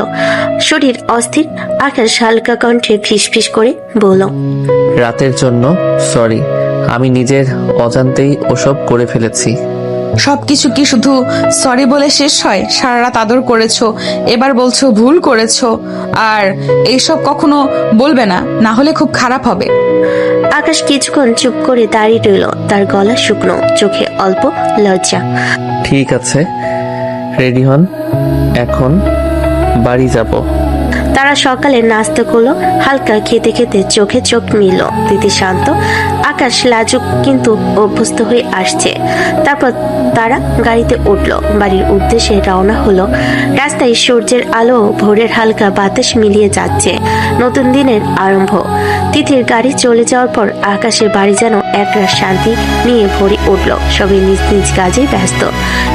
শরীর অস্থির। আকাশ হালকা কণ্ঠে ফিসফিস করে বলল, রাতের জন্য সরি, আমি নিজের অজান্তেই ওসব করে ফেলেছি। সবকিছু কি শুধু সরি বলে শেষ হয়? সারা রাত আদর করেছো, এবার বলছো ভুল করেছো, আর এইসব কখনো বলবে না, না হলে খুব খারাপ হবে। আকাশ কিছুক্ষণ চুপ করে দাঁড়িয়ে রইল, তার গলা শুকনো, চোখে অল্প লজ্জা। ঠিক আছে, রেডি হন, এখন বাড়ি যাব। তারা সকালে নাস্তা করলো। হালকা খেতে খেতে চোখে চোখ মিলল। তিথি শান্ত, আকাশ লাজুক কিন্তু অভ্যস্ত হয়ে আসছে। তারপর তারা গাড়িতে উঠলো, বাড়ির উদ্দেশ্যে রওনা হলো। রাস্তায় সূর্যের আলো, ভোরের হালকা বাতাস মিলিয়ে যাচ্ছে। নতুন দিনের আরম্ভ। তিথির গাড়ি চলে যাওয়ার পর আকাশের বাড়ি যেন একরাশ শান্তি নিয়ে ভরে উঠল। সবাই নিজ নিজ কাজে ব্যস্ত,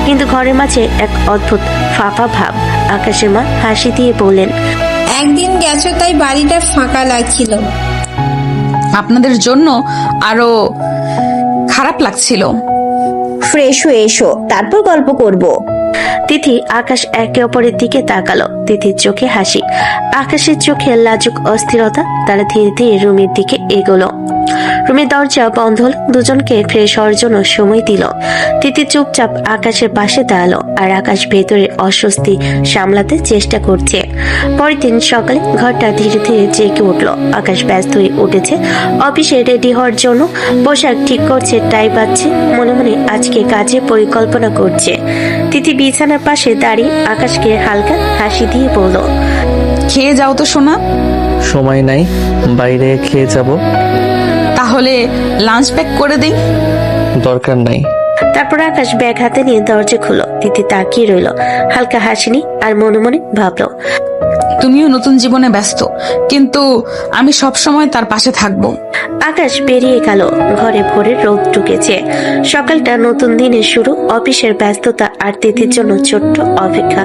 কিন্তু ঘরের মাঝে এক অদ্ভুত ফাঁপা ভাব। আকাশের মা হাসি দিয়ে বললেন, একদিন গেছো তাই বাড়িটা ফাঁকা লাগছিল। আপনাদের জন্য আরো খারাপ লাগছিল। ফ্রেশ হয়ে এসো, তারপর গল্প করব। তিথি আকাশ একে অপরের দিকে তাকালো। তিথির চোখে হাসি, আকাশের চোখে লাজুক অস্থিরতা। তারা ধীরে ধীরে রুমের দিকে এগোলো। রুমের দরজা বন্ধ হল। দুজনকে ফ্রেশ হওয়ার জন্য সময় দিল। তিথি চুপচাপ আকাশের পাশে দাঁড়ালো, আর আকাশ ভেতরের অস্বস্তি সামলাতে চেষ্টা করছে। পরের দিন সকালে ঘরটা ধীরে ধীরে জেগে উঠল। আকাশ ব্যস্ত হয়ে উঠেছে, অফিসে রেডি হওয়ার জন্য পোশাক ঠিক করছে, টাই বাঁধছে, মনে মনে আজকে কাজের পরিকল্পনা করছে। তিথি বিছানার পাশে দাঁড়িয়ে আকাশকে হালকা হাসি দিয়ে বলল, খেয়ে যাও তো সোনা। সময় নাই, বাইরে খেয়ে যাব। তাহলে লাঞ্চ প্যাক করে দিই। দরকার নাই। তারপর আকাশ ব্যাগ হাতে নিয়ে দরজা খুলো। তিথি তাকিয়ে রইল, হালকা হাসিনি, আর মনে মনে ভাবলো, তুমিও নতুন জীবনে ব্যস্ত, কিন্তু আমি সব সময় তার পাশে থাকবো। আকাশ বেরিয়ে গেল। ঘরে ভোরের রোদ ঢুকেছে। সকালটা নতুন দিনের শুরু, অফিসের ব্যস্ততা আর তিথির জন্য ছোট্ট অপেক্ষা।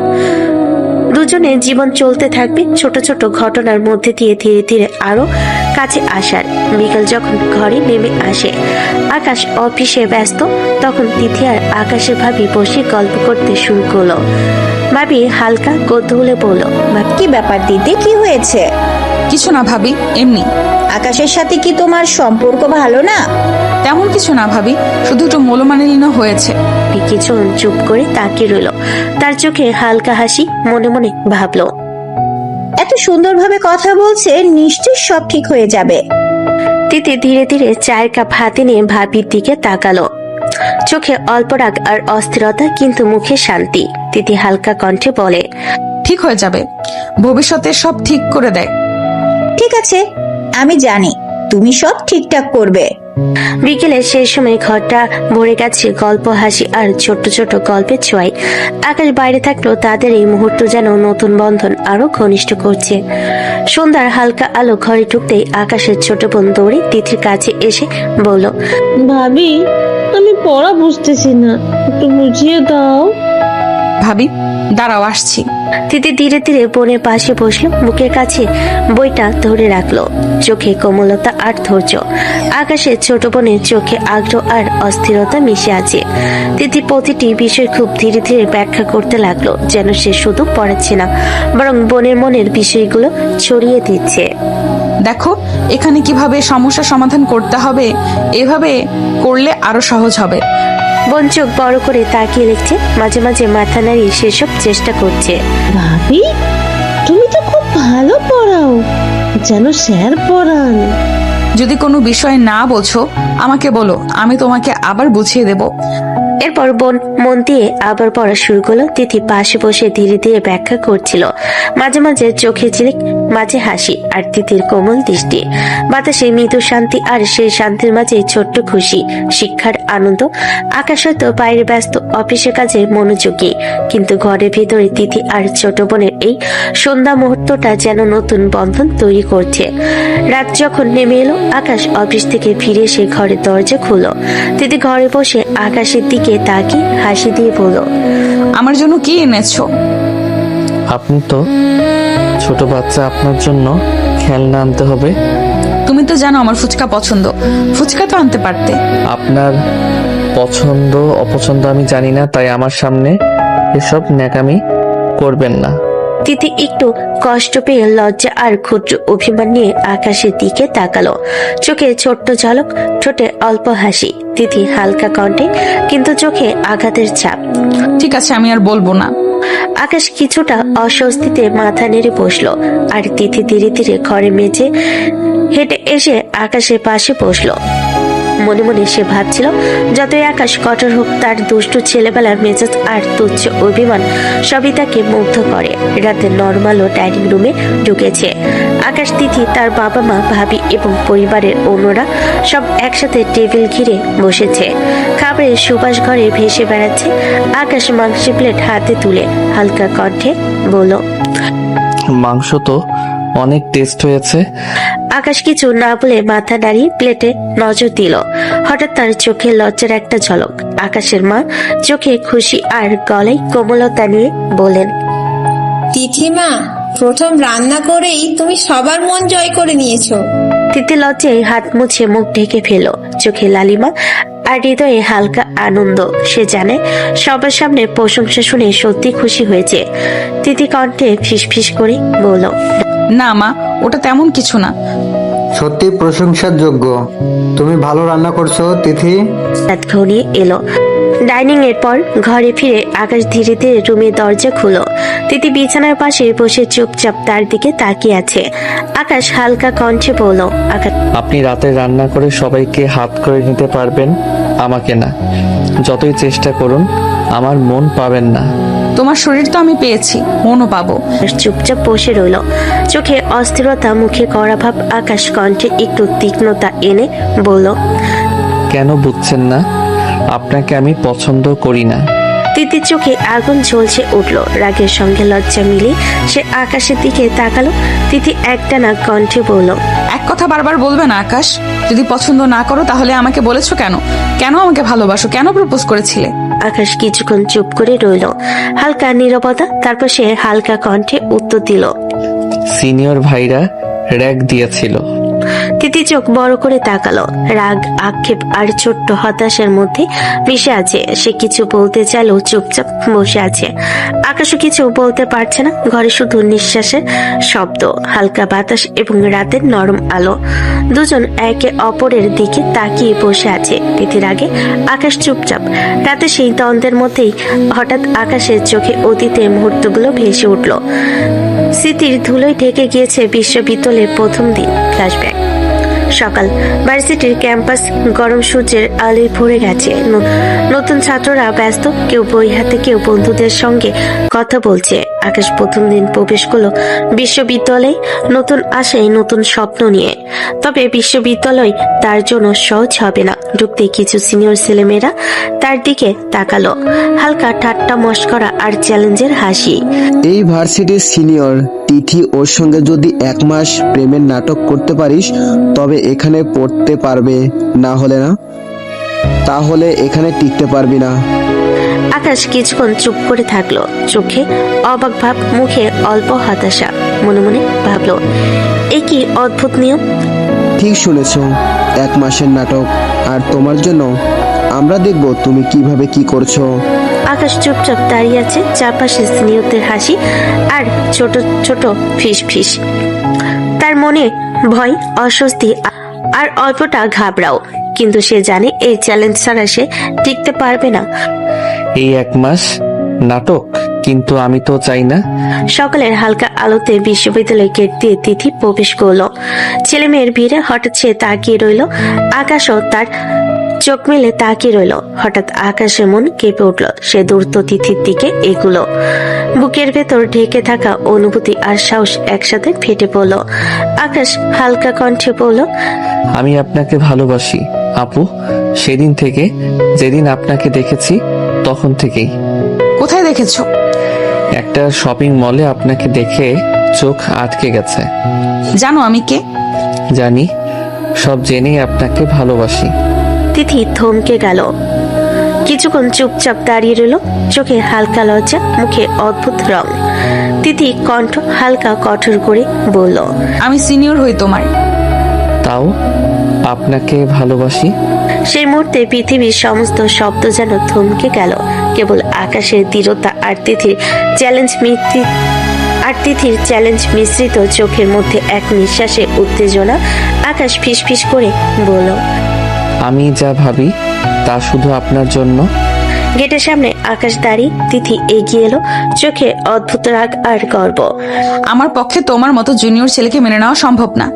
দুজনে জীবন চলতে থাকবে ছোট ছোট ঘটনার মধ্যে দিয়ে, ধীরে ধীরে আরো কাছে আসার। বিকাল যখন ঘরে নেমে আসে, আকাশ অফিসে ব্যস্ত, তখন তিথি আর আকাশের ভাবি বসে গল্প করতে শুরু করলো। ভাবি হালকা কৌতূহলে বলল, কি ব্যাপার দিদি, কি হয়েছে? কিছু না ভাবি, এমনি। আকাশের সাথে কি তোমার সম্পর্ক ভালো না? তেমন কিছু না ভাবি, শুধু একটু মনোমালিন্য হয়েছে। কিছুক্ষণ চুপ করে তাকিয়ে রইল। তার চোখে হালকা হাসি, মনে মনে ভাবলো, এত সুন্দরভাবে কথা বলছে, নিশ্চয়ই সব ঠিক হয়ে যাবে। তিথি ধীরে ধীরে চায়ের কাপ হাতে নিয়ে ভাবির দিকে তাকালো। চোখে অল্প রাগ আর অস্থিরতা, কিন্তু মুখে শান্তি। তিথি হালকা কণ্ঠে বলে, ঠিক হয়ে যাবে, ভবিষ্যতে সব ঠিক করে দেয়। ঠিক আছে, আমি জানি তুমি সব ঠিকঠাক করবে। বিকেলে সেই সময় ঘরটা ভরে গেছে গল্প, হাসি আর ছোট ছোট গল্পের ছোঁয়ায়। আকাশ বাইরে থাকলেও তাদের এই মুহূর্ত যেন নতুন বন্ধন আরো ঘনিষ্ঠ করছে। সন্ধ্যার হালকা আলো ঘরে ঢুকতেই আকাশের ছোট বোন দৌড়ে তিথির কাছে এসে বলল, ভাবি, আমি পড়া বুঝতেছি না, একটু বুঝিয়ে দাও। ভাবি, দাঁড়াও, আসছি। তিথি ধীরে ধীরে বোনের পাশে বসলো, বুকের কাছে বইটা ধরে রাখলো। চোখে কোমলতা আর ধৈর্য। আকাশের ছোট বোনের চোখে আগ্রহ আর অস্থিরতা মিশে আছে। তিথি প্রতিটি বিষয় খুব ধীরে ধীরে ব্যাখ্যা করতে লাগলো, যেন সে শুধু পড়াচ্ছে না, বরং বোনের মনের বিষয়গুলো ছড়িয়ে দিচ্ছে। দেখো, এখানে কিভাবে সমস্যা সমাধান করতে হবে, এভাবে করলে আরো সহজ হবে। বোন চোখ বড় করে তাকিয়ে লিখছে, মাঝে মাঝে মাথা নাড়িয়ে সেসব চেষ্টা করছে। ভাবি, তুমি তো খুব ভালো পড়াও, যেন স্যার পড়ান। যদি কোনো বিষয় না বোঝো আমাকে বলো, আমি তোমাকে আবার বুঝিয়ে দেব। এরপর বোন মন দিয়ে আবার পড়া শুরু করলো। তিথি পাশে বসে ধীরে ধীরে ব্যাখ্যা করছিল, মাঝে মাঝে চোখে ঝিলিক, মাঝে হাসি আর তিথির কোমল দৃষ্টি। বাতাসে মৃদু শান্তি, আর সেই শান্তির মাঝে ছোট্ট খুশি, শিক্ষার আনন্দ। আকাশ হয়তো বাইরে ব্যস্ত অফিসের কাজে মনোযোগী, কিন্তু ঘরের ভিতরে তিথি আর ছোট বোনের এই সন্ধ্যা মুহূর্তটা যেন নতুন বন্ধন তৈরি করছে। রাত যখন নেমে এলো, আকাশ অফিস থেকে ফিরে এসে ঘরের দরজা খুললো। তিথি ঘরে বসে আকাশের দিকে তাকিয়ে হাসি দিয়ে বলল, আমার জন্য কি এনেছো? আপনি তো ছোট বাচ্চা, আপনার জন্য খেলনা আনতে হবে। তুমি তো জানো আমার ফুচকা পছন্দ, ফুচকা তো আনতে পারতে। আপনার পছন্দ অপছন্দ আমি জানি না, তাই আমার সামনে এসব ন্যাকামি করবেন না। তিথি একটু কষ্ট পেয়ে লজ্জা আর ক্ষুদ্র অভিমান নিয়ে আকাশের দিকে তাকালো। চোখে ছোট্ট ঝলক, ঠোঁটে অল্প হাসি। তিথি হালকা কণ্ঠে, কিন্তু চোখে আঘাতের ছাপ। ঠিক আছে, আমি আর বলবো না। আকাশ কিছুটা অস্বস্তিতে মাথা নেড়ে বসলো, আর তিথি ধীরে ধীরে ঘরে মেঝে হেঁটে এসে আকাশের পাশে বসলো। মনে মনে সে ভাবছিল, যতই আকাশ কঠোর হোক, তার দুষ্টু ছেলেবেলার মেজাজ আর তুচ্ছ অভিমান সবই তাকে মুগ্ধ করে। রাতে নরমাল ও ডাইনিং রুমে ঢুকেছে। আকাশ, তিথি, তার বাবা মা, ভাবি এবং পরিবারের অন্যরা সব একসাথে টেবিল ঘিরে বসেছে। খাবারের সুবাস ঘরে ভেসে বেড়াচ্ছে। আকাশ মাংসের প্লেট হাতে তুলে হালকা কণ্ঠে বলল, মাংস তো অনেক টেস্ট হয়েছে। আকাশ কিছু না বলে মাথা নাড়িয়ে প্লেটে নজর দিল। হঠাৎ তার চোখে লজ্জার একটা ঝলক। আকাশের মা চোখে খুশি আর গলায় কোমলতা নিয়ে বলেন, তিথিমা, প্রথম রান্না করেই তুমি সবার মন জয় করে নিয়েছো। তিথি লজ্জায় হাত মুছে মুখ ঢেকে ফেল। চোখে লালিমা আর হৃদয়ে হালকা আনন্দ। সে জানে সবার সামনে প্রশংসা শুনে সত্যি খুশি হয়েছে। তিথি কণ্ঠে ফিসফিস করে বলল, না মা, ওটা তেমন কিছু না। সত্যি প্রশংসার যোগ্য, তুমি ভালো রান্না করছো তিথি। রাত ঘনিয়ে এলো। ডাইনিং এর পর ঘরে ফিরে আকাশ ধীরে ধীরে রুমের দরজা খুলো। তিথি বিছানার পাশে বসে চুপচাপ তার দিকে তাকিয়ে আছে। আকাশ হালকা কণ্ঠে বলল, আকাশ, আপনি রাতে রান্না করে সবাইকে হাত করে নিতে পারবেন, আমাকে না। যতই চেষ্টা করুন আমার মন পাবেন না। তোমার শরীর তো আমি পেয়েছি, মনও পাবো। চুপচাপ বসে রইল, চোখে অস্থিরতা, মুখে কড়া ভাব। আকাশ কণ্ঠে একটু তীক্ষ্ণতা এনে বলল, কেন বুঝছেন না? আপনাকে আমি পছন্দ করি না। তিতির চোখে আগুন ঝলসে উঠল। রাগের সঙ্গে লজ্জা মিলিয়ে সে আকাশের দিকে তাকালো। তিথি একটানা কণ্ঠে বলল, এক কথা বারবার বলবে না আকাশ। যদি পছন্দ না করো তাহলে আমাকে বলেছো কেন? কেন আমাকে ভালোবাসো? কেন প্রপোজ করেছিলে? আকাশ কিছুক্ষণ চুপ করে রইল। হালকা নীরবতা, তারপর সে হালকা কণ্ঠে উত্তর দিল, সিনিয়র ভাইরা র‍্যাগ দিয়েছিল। তিথি চোখ বড় করে তাকালো। রাগ, আক্ষেপ আর ছোট্ট হতাশার মধ্যে মিশে আছে। সে কিছু বলতে চাইলেও চুপচাপ বসে আছে। আকাশও কিছু বলতে পারছে না। ঘরে শুধু নিঃশ্বাসের শব্দ, হালকা বাতাস এবং রাতের নরম আলো। দুজন একে অপরের দিকে তাকিয়ে বসে আছে। তিথির আগে আকাশ চুপচাপ। রাতে সেই দ্বন্দ্বের মধ্যেই হঠাৎ আকাশের চোখে অতীতের মুহূর্তগুলো ভেসে উঠল। স্মৃতির ধুলোয় ঢেকে গিয়েছে বিশ্ববিদ্যালয়ের প্রথম দিন। ফ্ল্যাশব্যাক। সকাল, ভার্সিটির ক্যাম্পাস গরম সূর্যের আলোয় ভরে গেছে। নতুন ছাত্ররা ব্যস্ত, কেউ বই হাতে, কেউ বন্ধুদের সঙ্গে কথা বলছে। আকাশ প্রথম দিন প্রবেশ করলো বিশ্ববিদ্যালয়ে, নতুন আশায়, নতুন স্বপ্ন নিয়ে। তবে বিশ্ববিদ্যালয় তার জন্য সহজ হবে না। ঢুকতে কিছু সিনিয়র ছেলেমেয়েরা তার দিকে তাকালো, হালকা ঠাট্টা মশকরা আর চ্যালেঞ্জের হাসি। এই ভার্সিটির সিনিয়র তিথি, ওর সঙ্গে যদি 1 মাস প্রেমের নাটক করতে পারিস তবে এখানে পড়তে পারবে, না হলে না, তাহলে এখানে টিকতে পারবি না। আকাশ কিছুক্ষণ চুপ করে থাকলো, চোখে অবাক ভাব, মুখে অল্প হতাশা। মনে মনে ভাবলো, এই কি অদ্ভুত নিয়ম। ঠিক শুনেছ, 1 মাসের নাটক, আর তোমার জন্য আমরা দেখব তুমি কিভাবে কি করছো। আকাশ চুপচাপ দাঁড়িয়ে আছে, চারপাশে সিনিয়রদের হাসি আর ছোট ছোট ফিস ফিস। তার মনে ভয়, অস্বস্তি আর অল্পটা ঘাবড়াও, কিন্তু সে জানে এই চ্যালেঞ্জ ছাড়া সে টিকতে পারবে না। এই 1 মাস নাটক, কিন্তু আমি তো চাই না। সকালের হালকা আলোতে বিশ্ববিদ্যালয় গেট দিয়ে তিথি প্রবেশ করলো। ছেলে মেয়ের ভিড়ে হঠাৎ সে তাকিয়ে রইল। আকাশও তার চোখ মেলে তাকিয়ে রইল। হঠাৎ আকাশের মন কেঁপে উঠল। সে দ্রুত তিথির দিকে এগুলো। বুকের ভেতর ঢেকে থাকা অনুভূতি আর সাহস একসাথে ফেটে পড়ল। আকাশ হালকা কণ্ঠে বলল, আমি আপনাকে ভালোবাসি আপু, সেদিন থেকে, যেদিন আপনাকে দেখেছি তখন থেকেই। কোথায় দেখেছো? একটা শপিং মলে আপনাকে দেখে চোখ আটকে গেছে। জানো আমি কে? জানি, সব জেনেই আপনাকে ভালোবাসি। তিথি থমকে গেল, কিছুক্ষণ চুপচাপ দাঁড়িয়ে রইল, চোখে হালকা লজ্জা, মুখে অদ্ভুত রং। তিথি কণ্ঠ হালকা কঠোর করে বলল, আমি সিনিয়র হই তোমার। তাও আপনাকে ভালোবাসি। সেই মুহূর্তে পৃথিবীর সমস্ত শব্দ যেন থমকে গেল। কেবল আকাশের দৃঢ়তা আর তিথির চ্যালেঞ্জ মিশ্রিত চোখের মধ্যে এক নিঃশ্বাসে উত্তেজনা। আকাশ ফিসফিস করে বলল, আমি যা ভাবি তা শুধু আপনার জন্য। গেটের সামনে আকাশ দাঁড়িয়ে, তিথি এগিয়ে এলো, চোখে অদ্ভুত রাগ আর গর্ব। আমার পক্ষে তোমার মতো জুনিয়র ছেলেকে মেনে নেওয়া সম্ভব না।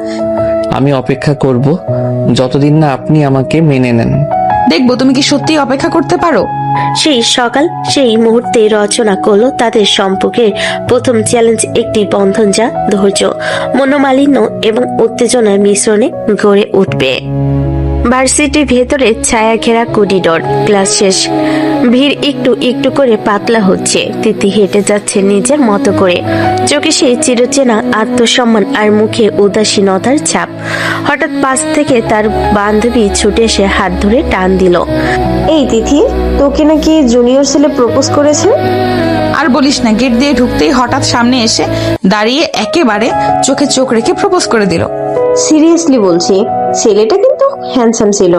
আমি অপেক্ষা করব যতদিন না আপনি আমাকে মেনে নেন। দেখবো তুমি কি সত্যি অপেক্ষা করতে পারো। সেই সকাল, সেই মুহূর্তে রচনা করলো তাদের সম্পর্কের প্রথম চ্যালেঞ্জ, একটি বন্ধন যা ধৈর্য, মনোমালিন্য এবং উত্তেজনার মিশ্রণে গড়ে উঠবে। ভার্সিটির ভেতরে ছায়া ঘেরা করিডোর, ক্লাস শেষ, ভিড় একটু একটু করে পাতলা হচ্ছে। তিথি হেঁটে যাচ্ছে নিজের মতো করে, চোখে সেই চিরচেনা আত্মসম্মান আর মুখে উদাসীনতার ছাপ। হঠাৎ পাশ থেকে তার বান্ধবী ছুটে এসে হাত ধরে টান দিল। এই তিথি, তোকে নাকি জুনিয়র ছেলে প্রপোজ করেছে? আর বলিস না, গেট দিয়ে ঢুকতেই হঠাৎ সামনে এসে দাঁড়িয়ে একেবারে চোখে চোখ রেখে প্রপোজ করে দিল। সিরিয়াসলি বলছি, ছেলেটা কিন্তু হ্যান্ডসাম ছিল,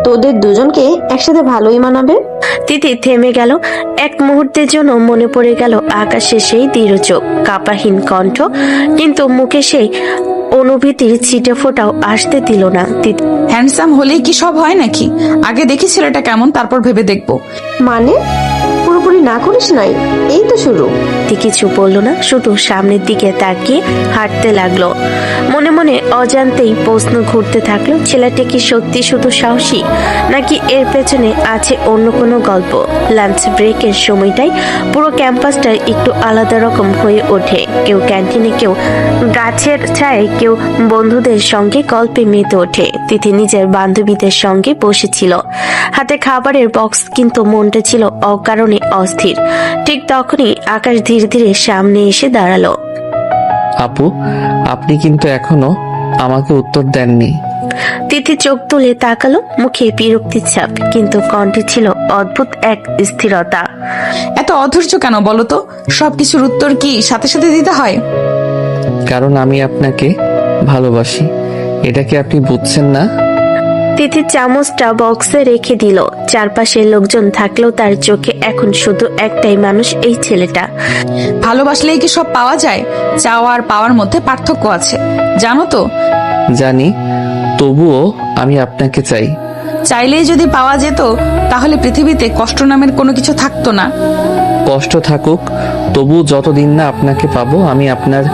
তোদের দুজনকে একসাথে ভালোই মানাবে। তিথি থেমে গেল। এক মুহূর্তের জন্য মনে পড়ে গেল আকাশের সেই দৃঢ় চোখ, কাঁপাহীন কণ্ঠ, কিন্তু মুখে সেই অনুভূতির ছিটে ফোটাও আসতে দিল না। হ্যান্ডসাম হলেই কি সব হয় নাকি? আগে দেখি ছেলেটা কেমন, তারপর ভেবে দেখবো। মানে পুরোপুরি না করিস নাই, এই তো শুরু। কিছু বললো না, শুধু সামনের দিকে তাকিয়ে হাঁটতে লাগলো। মনে মনে অজান্তেই প্রশ্ন ঘুরতে থাকলো, ছেলেটা কি সত্যি শুধু সাহসী, নাকি এর পেছনে আছে অন্য কোনো গল্প। লাঞ্চ ব্রেকের সময়টাই পুরো ক্যাম্পাসটা একটু আলাদা রকম হয়ে ওঠে। কেউ ক্যান্টিনে, কেউ গাছের ছায়, কেউ বন্ধুদের সঙ্গে গল্পে মেতে ওঠে। তিথি নিজের বান্ধবীদের সঙ্গে বসেছিল, হাতে খাবারের বক্স, কিন্তু মনটা ছিল অকারণে অস্থির। ঠিক তখনই আকাশ ধীরে ধীরে সামনে এসে দাঁড়ালো। আপু, আপনি কিন্তু এখনো আমাকে উত্তর দেননি। তিথি চোখ তুলে তাকালো, মুখে বিরক্তির ছাপ, কিন্তু কণ্ঠে ছিল অদ্ভুত এক স্থিরতা। এত অধৈর্য কেন বলো তো? সবকিছুর উত্তর কি সাথে সাথে দিতে হয়? কারণ আমি আপনাকে ভালোবাসি, এটা কি আপনি বুঝছেন না? তিথি চামচটা বক্সে রেখে দিল। চারপাশে লোকজন থাকলেও তার চোখে এখন শুধু একটাই মানুষ, এই ছেলেটা। ভালোবাসলেই কি সব পাওয়া যায়? চাওয়া আর পাওয়ার মধ্যে পার্থক্য আছে, জানো তো? জানি, তবুও আমি আপনাকে চাই। চাইলেই যদি পাওয়া যেত তাহলে পৃথিবীতে কষ্ট নামের কোনো কিছু থাকতো না। কষ্ট থাকুক, তবু যতদিন না আপনাকে পাবো আমি আপনার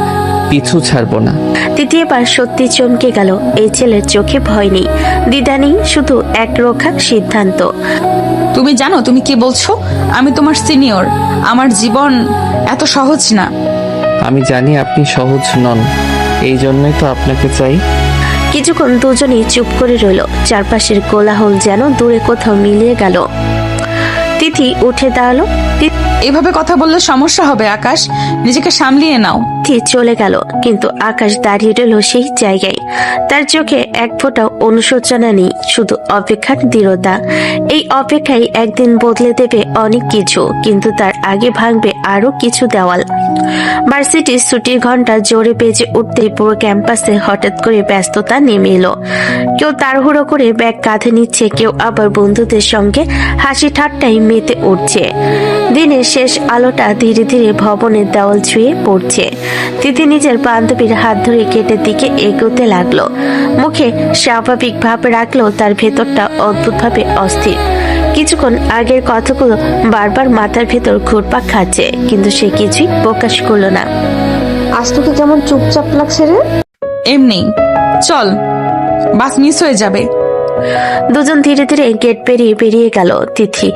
পিছু ছাড়বো না। তিথি এবার সত্যি চমকে গেল। এই ছেলের চোখে ভয় নেই, দ্বিধা নেই, শুধু একরোখা সিদ্ধান্ত। তুমি জানো তুমি কি বলছো? আমি তোমার সিনিয়র, আমার জীবন এত সহজ না। আমি জানি আপনি সহজ নন, এই জন্যই তো আপনাকে চাই। কিছুক্ষণ দুজনেই চুপ করে রইল। চারপাশের কোলাহল যেন দূরে কোথাও মিলিয়ে গেল। তিথি উঠে দাঁড়ালো। এভাবে কথা বললে সমস্যা হবে আকাশ, নিজেকে সামলিয়ে নাও। তিথি চলে গেল, কিন্তু আকাশ দাঁড়িয়ে রইল সেই জায়গায়। তার চোখে এক ফোঁটা অনুশোচনা নেই, শুধু অপেক্ষার দৃঢ়তা। এই অপেক্ষায় একদিন বদলে দেবে অনেক কিছু, কিন্তু তার আগে ভাঙবে আরো কিছু দেওয়াল। ভার্সিটির ছুটির ঘন্টা জোরে বেজে উঠতেই পুরো ক্যাম্পাসে হঠাৎ করে ব্যস্ততা নেমে এলো। কেউ তাড়াহুড়ো করে ব্যাগ কাঁধে নিচ্ছে, কেউ আবার বন্ধুদের সঙ্গে হাসি ঠাট্টায় মেতে উঠছে। দিনের শেষ আলোটা ধীরে ধীরে ভবনের দেওয়াল ছুঁয়ে পড়ছে। তিথি নিজের বান্ধবীর হাত ধরে গেটের দিকে এগোতে লাগলো। মুখে স্বাভাবিক ভাব রাখলেও তার ভেতরটা অদ্ভুতভাবে অস্থির। কিছুক্ষণ আগের কথাগুলো বারবার মাথার ভেতর ঘুরপাক খাচ্ছে, কিন্তু সে কিছুই প্রকাশ করলো না। আজ তোকে কেমন চুপচাপ লাগছে রে? এমনি চল, বাস মিস হয়ে যাবে। দুজন ধীরে ধীরে গেট পেরিয়ে বেরিয়ে গেল। তিথি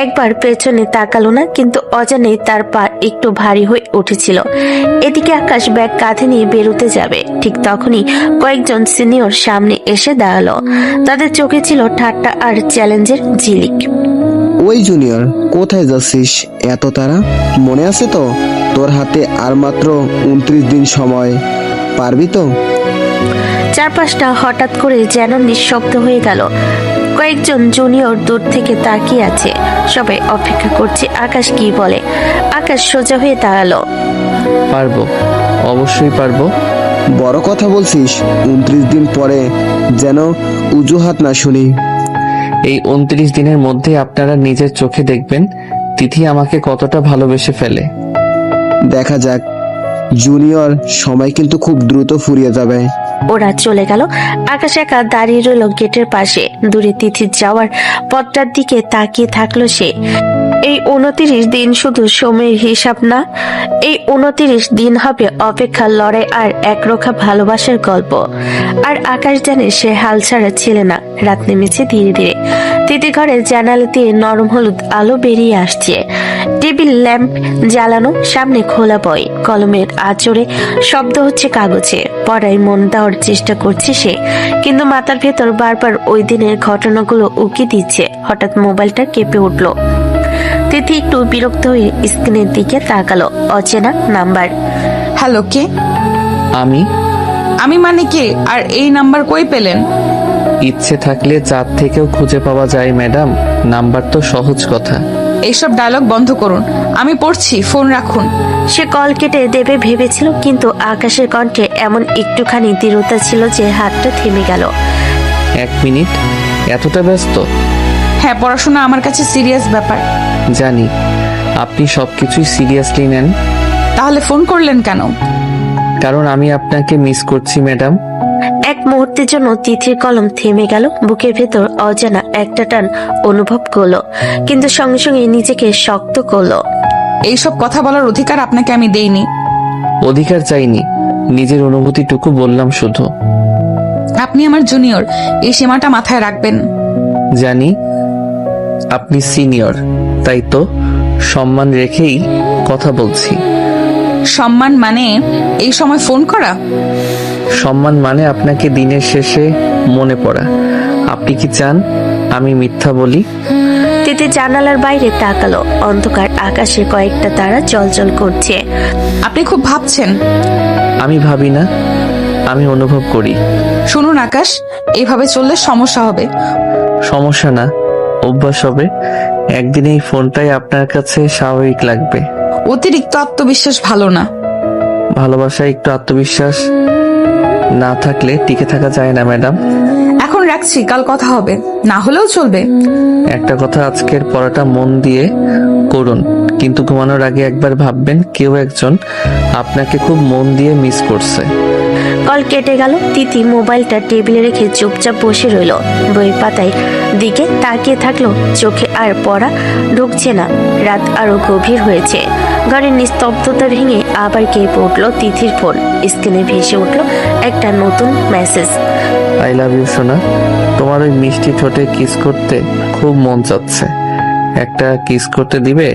একবার পেছনে তাকালো না, কিন্তু অজানেই তার পা একটু ভারী হয়ে উঠেছিল। এদিকে আকাশ ব্যাগ কাঁধে নিয়ে বেরোতে যাবে, ঠিক তখনই কয়েকজন সিনিয়র সামনে এসে দাঁড়ালো। তাদের চোখে ছিল ঠাট্টা আর চ্যালেঞ্জের ঝিলিক। ওই জুনিয়র, কোথায় যাচ্ছিস এত তারা? মনে আছে তো তোর হাতে আর মাত্র 29 দিন সময়, পারবি তো? চারপাশটা হঠাৎ করে যেন নিঃশব্দ হয়ে গেল। কয়েকজন জুনিয়র দূর থেকে তাকিয়ে আছে, সবাই অপেক্ষা করছে আকাশ কি বলে। আকাশ সোজা হয়ে দাঁড়ালো। পারবো, অবশ্যই পারবো। বড় কথা বলছিস, 29 দিন পরে যেন উজুহাত না শুনি। এই 29 দিনের মধ্যে আপনারা নিজের চোখে দেখবেন তিথি আমাকে কতটা ভালোবেসে ফেলে। দেখা যাক জুনিয়র, সময় কিন্তু খুব দ্রুত ফুরিয়ে যাবে। ওরা চলে গেল। আকাশ একা দাঁড়িয়ে রইল গেটের পাশে। দূরে তিথির যাওয়ার পথটার দিকে তাকিয়ে থাকলো সে। এই 29 দিন শুধু সময়ের হিসাব না, এই 29 দিন হবে অপেক্ষার লড়াই আর একরোখা ভালোবাসার গল্প। আর আকাশ জানে সে হাল ছাড়া ছেলে না। রাত নেমেছে ধীরে ধীরে। তিথি ঘরের জানালা দিয়ে নরম হলুদ আলো বেরিয়ে আসছে। টেবিল ল্যাম্প জ্বালানো, সামনে খোলা বই, কলমের আঁচড়ে শব্দ হচ্ছে কাগজে। পড়ায় মন দেওয়ার চেষ্টা করছে সে, কিন্তু মাথার ভেতর বারবার ওই দিনের ঘটনাগুলো উকি দিচ্ছে। হঠাৎ মোবাইলটা কেঁপে উঠলো। তিথি একটু বিরক্ত হয়ে স্ক্রিনের দিকে তাকালো। অচেনা নাম্বার। হ্যালো, কে? আমি মানে কে? আর এই নাম্বার কই পেলেন? ইচ্ছে থাকলে চাঁদ থেকেও খুঁজে পাওয়া যায় ম্যাডাম, নাম্বার তো সহজ কথা। এইসব ডায়লগ বন্ধ করুন, আমি পড়ছি, ফোন রাখুন। সে কল কেটে দেবে ভেবেছিল, কিন্তু আকাশের কণ্ঠে এমন একটুখানি দৃঢ়তা ছিল যে হাতটা থেমে গেল। 1 মিনিট, এতটা ব্যস্ত? হ্যাঁ, পড়াশোনা আমার কাছে সিরিয়াস ব্যাপার। জানি আপনি সবকিছুই সিরিয়াসলি নেন। তাহলে ফোন করলেন কেন? কারণ আমি আপনাকে মিস করছি ম্যাডাম। এক মুহূর্তের জন্য তিথির কলম থেমে গেল। বুকের ভেতর অজানা একটা টান অনুভব করলো, কিন্তু সঙ্গে সঙ্গে নিজেকে শক্ত করলো। এইসব কথা বলার অধিকার আপনাকে আমি দেইনি। অধিকার চাইনি, নিজের অনুভূতিটুকু বললাম শুধু। আপনি আমার জুনিয়র, এই সীমাটা মাথায় রাখবেন। জানি আপনি সিনিয়র, তাই তো সম্মান রেখেই কথা বলছি। সম্মান মানে এই সময় ফোন করা? সম্মান মানে আপনাকে দিনের শেষে মনে পড়া। আপনি কি চান আমি মিথ্যা বলি? তিথি জানালার বাইরে তাকালো। অন্ধকার আকাশে কয়েকটা তারা চলচল করছে। আপনি খুব ভাবছেন। আমি ভাবি না, আমি অনুভব করি। শুনুন আকাশ, এইভাবে চললে সমস্যা হবে। সমস্যা না, অভ্যাস হবে। একদিন এই ফোনটাই আপনার কাছে স্বাভাবিক লাগবে। অতিরিক্ত আত্মবিশ্বাস ভালো না। ভালোবাসায় একটু আত্মবিশ্বাস না থাকলে টিকে থাকা যায় না ম্যাডাম। এখন রাখছি, কাল কথা হবে, না হলেও চলবে। একটা কথা, আজকের পড়াটা মন দিয়ে করুন, কিন্তু ঘুমানোর আগে একবার ভাববেন কেউ একজন আপনাকে খুব মন দিয়ে মিস করছে। কল কেটে গেল। তিথি মোবাইলটা টেবিলে রেখে চুপচাপ বসে রইল। বইয়ের পাতায় দিকে তাকিয়ে থাকলো, চোখে আর পড়া ঢুকছে না। রাত আরো গভীর হয়েছে। ঘরের নিস্তব্ধতা ভেঙে আবার কেঁপে উঠল তিথির ফোন। স্ক্রিনে ভেসে উঠল একটা নতুন মেসেজ। আই লাভ ইউ সোনা, তোমার ওই মিষ্টি ঠোঁটে কিস করতে খুব মন চাচ্ছে, একটা কিস করতে দিবে?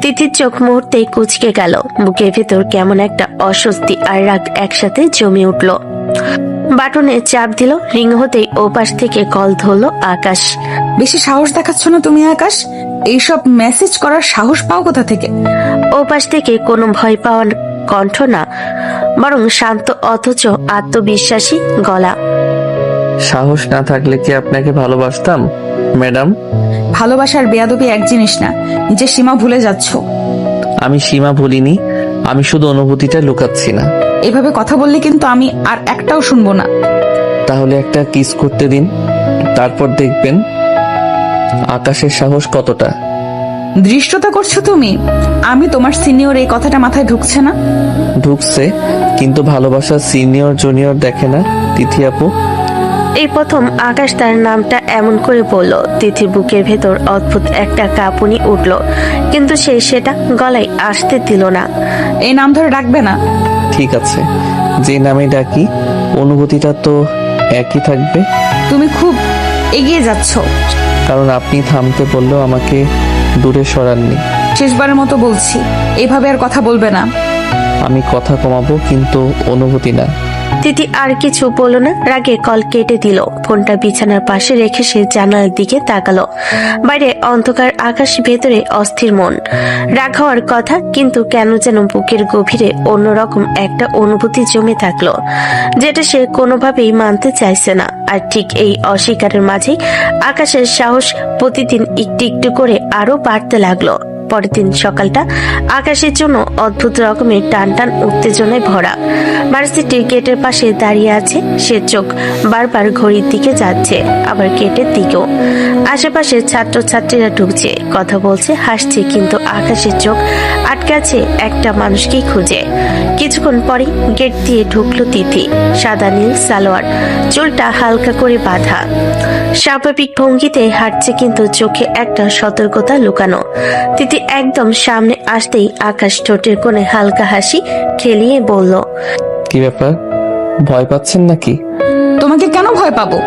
তিথির চোখ মুহূর্তেই কুঁচকে গেল। বুকের ভেতর কেমন একটা অস্বস্তি আর রাগ একসাথে জমে উঠল। বাটনে চাপ দিল। রিং হতেই ওপাশ থেকে কল ধরলো আকাশ। বেশি সাহস দেখাচ্ছ না তুমি আকাশ? এইসব মেসেজ করার সাহস পাও কোথা থেকে? ওপাশ থেকে কোনো ভয় পাওয়ার কণ্ঠ না, বরং শান্ত অথচ আত্মবিশ্বাসী গলা। সাহস না থাকলে কি আপনাকে ভালোবাসতাম ম্যাডাম? ভালোবাসার বেয়াদবি এক জিনিস না, যে সীমা ভুলে যাচ্ছ। আমি সীমা ভুলিনি, আমি শুধু অনুভূতিটা লুকাচ্ছি না। এভাবে কথা বললে কিন্তু আমি আর একটাও শুনবো না। তাহলে একটা কিস করতে দিন, তারপর দেখবেন আকাশের সাহস কতটা। দৃষ্টতা করছো তুমি? আমি তোমার সিনিয়র, এই কথাটা মাথায় ঢুকছে না? ঢুকছে, কিন্তু ভালোবাসা সিনিয়র জুনিয়র দেখে না তিথি আপু। এই প্রথম আকাশ তার নামটা এমন করে বলল। তিথির বুকের ভেতর অদ্ভুত একটা কাঁপুনি উঠল, কিন্তু সে সেটা গলায় আসতে দিল না। এই নাম ধরে ডাকবে না। ঠিক আছে, যে নামে ডাকি অনুভূতিটা তো একই থাকবে। তুমি খুব এগিয়ে যাচ্ছ। কারণ আপনি থামতে বললেও আমাকে দূরে সরাননি। শেষবারের মতো বলছি, এইভাবে আর কথা বলবে না। আমি কথা কমাবো, কিন্তু অনুভূতি না। তিথি আর কিছু বলল না, রাগে কল কেটে দিল। ফোনটা বিছানার পাশে রেখে সে জানালার দিকে তাকালো। বাইরে অন্ধকার, আকাশ, ভেতরে অস্থির মন। রাগ হওয়ার কথা, কিন্তু কেন যেন বুকের গভীরে অন্যরকম একটা অনুভূতি জমে থাকলো, যেটা সে কোনোভাবেই মানতে চাইছে না। আর ঠিক এই অস্বীকারের মাঝেই আকাশের সাহস প্রতিদিন একটু একটু করে আরো বাড়তে লাগলো। পরের দিন সকালটা আকাশের জন্য অদ্ভুত রকমের টান টান উত্তেজনায় ভরা। ভার্সিটির গেটের পাশে দাঁড়িয়ে আছে সে, চোখ বারবার ঘড়ির দিকে যাচ্ছে, আবার গেটের দিকেও। আশেপাশে ছাত্রছাত্রীরা ঢুকছে, কথা বলছে, হাসছে, কিন্তু আকাশের চোখ আটকে আছে একটা মানুষকেই খুঁজে। কিছুক্ষণ পরে গেট দিয়ে ঢুকলো তিথি। সাদা নীল সালোয়ার, চুলটা হালকা করে বাঁধা, স্বাভাবিক ভঙ্গিতে হাঁটছে, কিন্তু চোখে একটা সতর্কতা লুকানো। তিথি একদম সামনে আসতেই আকাশ ঠোঁটের কোণে হালকা হাসি খেলিয়ে বলল, কি ব্যাপার, ভয় পাচ্ছেন নাকি? তোমাকে কেন ভয় পাবো?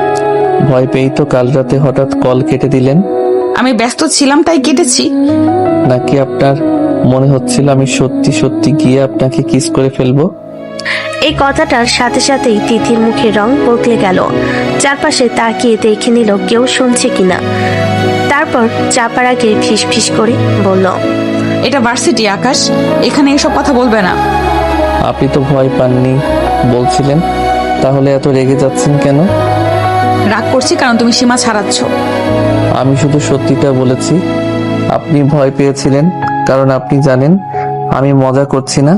ভয় পেয়েই তো কাল রাতে হঠাৎ কল কেটে দিলেন। আমি ব্যস্ত ছিলাম তাই কেটেছি। নাকি আপনার মনে হচ্ছিল আমি সত্যি সত্যি গিয়ে আপনাকে কিস করে ফেলবো? এই কথাটার সাথে সাথেই তিথির মুখের রং বদলে গেল। চারপাশে তাকিয়ে দেখে নিল কেউ শুনছে কিনা। তারপর চাপার আগে ফিস ফিস করে বলল, এটা ভার্সিটি আকাশ, এখানে এসব কথা বলবে না। আপনি তো ভয় পাননি বলছিলেন, তাহলে এত রেগে যাচ্ছেন কেন? রাগ করছি কারণ তুমি সীমা ছাড়াচ্ছ। আমি শুধু সত্যিটা বলেছি। আপনি ভয় পেয়েছিলেন কারণ আপনি জানেন আমি মজা করছি না।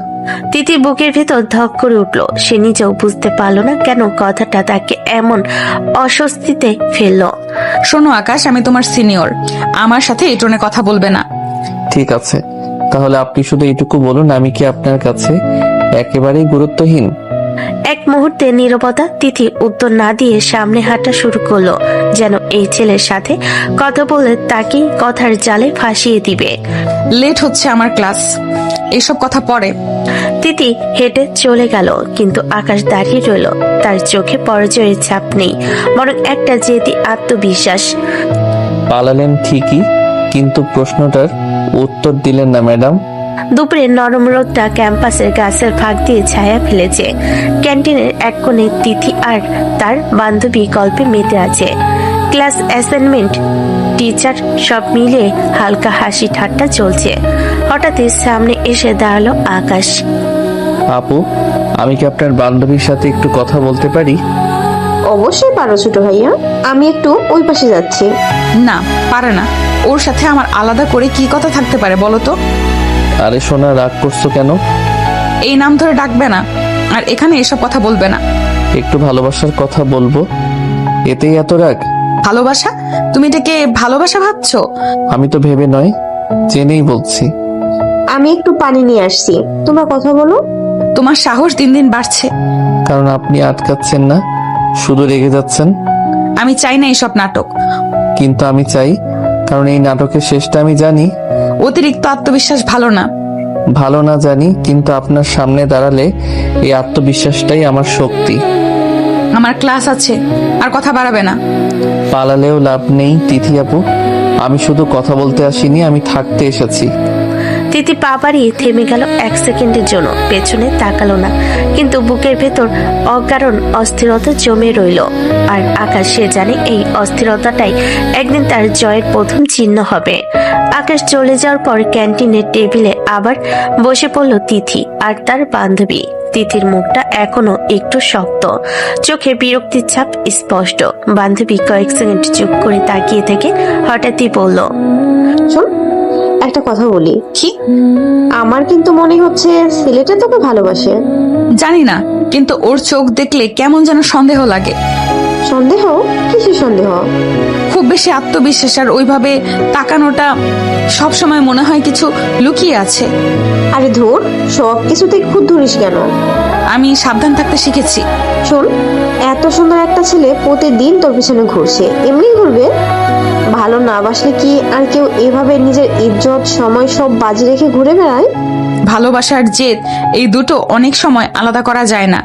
তিথি বুকের ভেতর ধক করে উঠল। সে নিজেও বুঝতে পারলো না কেন কথাটা তাকে এমন অস্বস্তিতে ফেললো। শোনো আকাশ, আমি তোমার সিনিয়র, আমার সাথে এই টোনে কথা বলবে না। ঠিক আছে, তাহলে আপনি শুধু এইটুকু বলুন, আমি কি আপনার কাছে একেবারেই গুরুত্বহীন? এক মুহূর্তে নীরবতা। তিথি উত্তর না দিয়ে সামনে হাঁটা শুরু করলো, যেন এই ছেলের সাথে কথা বলে তাকে কথার জালে ফাঁসিয়ে দিবে। লেট হচ্ছে আমার ক্লাস, এসব কথা পরে। তিথি হেঁটে চলে গেল, কিন্তু আকাশ দাঁড়িয়ে রইল। তার চোখে পরাজয়ের ছাপ নেই, বরং একটা জেদি আত্মবিশ্বাস। পালালেন ঠিকই, কিন্তু প্রশ্নটার উত্তর দিলেন না ম্যাডাম। দুপুরে নরম রোদটা ক্যাম্পাসের গাছের ফাঁক দিয়ে ছায়া ফেলেছে। ক্যান্টিনের এক কোণে তিথি আর তার বান্ধবী গল্পে মেতে আছে। ক্লাস, অ্যাসাইনমেন্ট, টিচার সব মিলে হালকা হাসি ঠাট্টা চলছে। হঠাৎই সামনে এসে দাঁড়ালো আকাশ। আপু, আমি কি আপনার বান্ধবীর সাথে একটু কথা বলতে পারি? অবশ্যই পারো ছোট ভাইয়া, আমি একটু ওই পাশে যাচ্ছি। না, পারে না। ওর সাথে আমার আলাদা করে কি কথা থাকতে পারে বলো তো? আরে সোনা, রাগ করছো কেন? এই নাম ধরে ডাকবে না, আর এখানে এসব কথা বলবে না। একটু ভালোবাসার কথা বলবো, এতেই এত রাগ? ভালোবাসা? তুমি এটাকে ভালোবাসা ভাবছো? আমি তো ভেবে নয়, জেনেই বলছি। আমি একটু পানি নিয়ে আসছি, তোমরা কথা বলো। তোমার সাহস দিন দিন বাড়ছে। কারণ আপনি আটকাচ্ছেন না, শুধু রেগে যাচ্ছেন। আমি চাই না এসব নাটক। কিন্তু আমি চাই, কারণ এই নাটকের শেষটা আমি জানি। অতিরিক্ত আত্মবিশ্বাস ভালো না। ভালো না জানি, কিন্তু আপনার সামনে দাঁড়ালে এই আত্মবিশ্বাসটাই আমার শক্তি। আমার ক্লাস আছে, আর কথা বাড়াবে না। পালালেও লাভ নেই তিথি আপু, আমি শুধু কথা বলতে আসিনি, আমি থাকতে এসেছি। তিথি পা বাড়িয়ে থেমে গেল 1 সেকেন্ডের জন্য, পেছনে তাকালো না, কিন্তু বুকের ভেতর অকারণ অস্থিরতা জমে রইল। আর আকাশ সে জানে এই অস্থিরতাটাই একদিন তার জয়ের প্রথম চিহ্ন হবে। আকাশ চলে যাওয়ার পর ক্যান্টিনের টেবিলে আবার বসে পড়ল তিথি আর তার বান্ধবী। তিথির মুখটা এখনো একটু শক্ত, চোখে বিরক্তির ছাপ স্পষ্ট। বান্ধবী কয়েক সেকেন্ড চুপ করে তাকিয়ে থেকে হঠাৎই বলল, শোন, একটা কথা বলি। কি? আমার কিন্তু মনে হচ্ছে ছেলেটা তোকে ভালোবাসে। জানি না, কিন্তু ওর চোখ দেখলে কেমন যেন সন্দেহ লাগে। সন্দেহ? কিসের সন্দেহ? খুব বেশি আত্মবিশ্বাস আর ওইভাবে তাকানোটা, সব সময় মনে হয় কিছু লুকিয়ে আছে। আরে ধুর, সব কিছুতে খুদ ধরিস কেন? আমি সাবধান থাকতে শিখেছি। শোন, এত সুন্দর একটা ছেলে প্রতিদিন তোর পিছনে ঘুরছে, এমনি ঘুরবে? ভালো না বাসলে কি আর কেউ এভাবে নিজের ইজ্জত সময় সব বাজি রেখে ঘুরে বেড়ায়? ভালোবাসার জেদ, এই দুটো অনেক সময় আলাদা করা যায় না।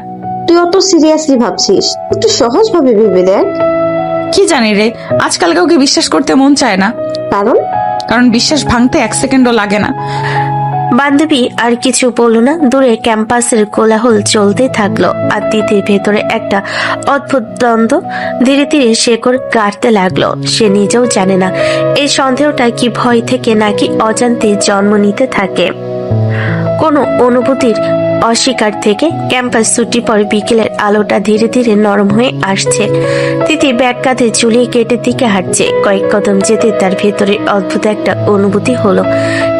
তুই অত সিরিয়াসলি ভাবছিস, একটু সহজ ভাবে ভেবে দেখ। কি জানি রে, আজকাল কাউকে বিশ্বাস করতে মন চায় না। কারণ বিশ্বাস ভাঙতে 1 সেকেন্ডও লাগে না। বান্ধবী আর কিছু বলল না। দূরে ক্যাম্পাসের কোলাহল চলতে থাকলো, আর তিথির ভেতরে একটা অদ্ভুত দ্বন্দ্ব ধীরে ধীরে শেকড় গাড়তে লাগলো। সে নিজেও জানে না এই সন্দেহটা কি ভয় থেকে নাকি অজান্তে জন্ম নিতে থাকে, কোনো অনুভূতির অস্বীকার থেকে। ক্যাম্পাস ছুটি পরে বিকেলের আলোটা ধীরে ধীরে নরম হয়ে আসছে। তিথি ব্যাগ কাঁধে ঝুলিয়ে গেটের দিকে হাঁটছে। কয়েক কদম যেতে তার ভেতরে অদ্ভুত একটা অনুভূতি হলো,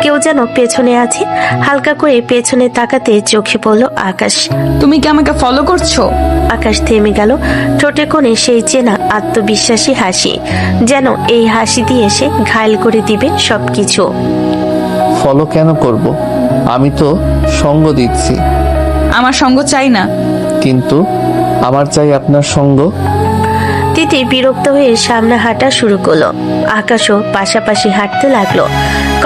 কেউ যেন পেছনে আছে। হালকা করে পেছনে তাকাতে চোখে পড়ল আকাশ। তুমি কি আমাকে ফলো করছো? আকাশ থেমে গেল, ঠোঁটে কোণে সেই চেনা আত্মবিশ্বাসী হাসি, যেন এই হাসি দিয়ে সে ঘায়ল করে দিবে সবকিছু। ফলো কেন করব? আমি তো সঙ্গ দিচ্ছি। আমার সঙ্গ চাই না। কিন্তু আমার চাই আপনার সঙ্গ। তিথি বিরক্ত হয়ে সামনে হাঁটা শুরু করলো। আকাশও পাশাপাশি হাঁটতে লাগলো।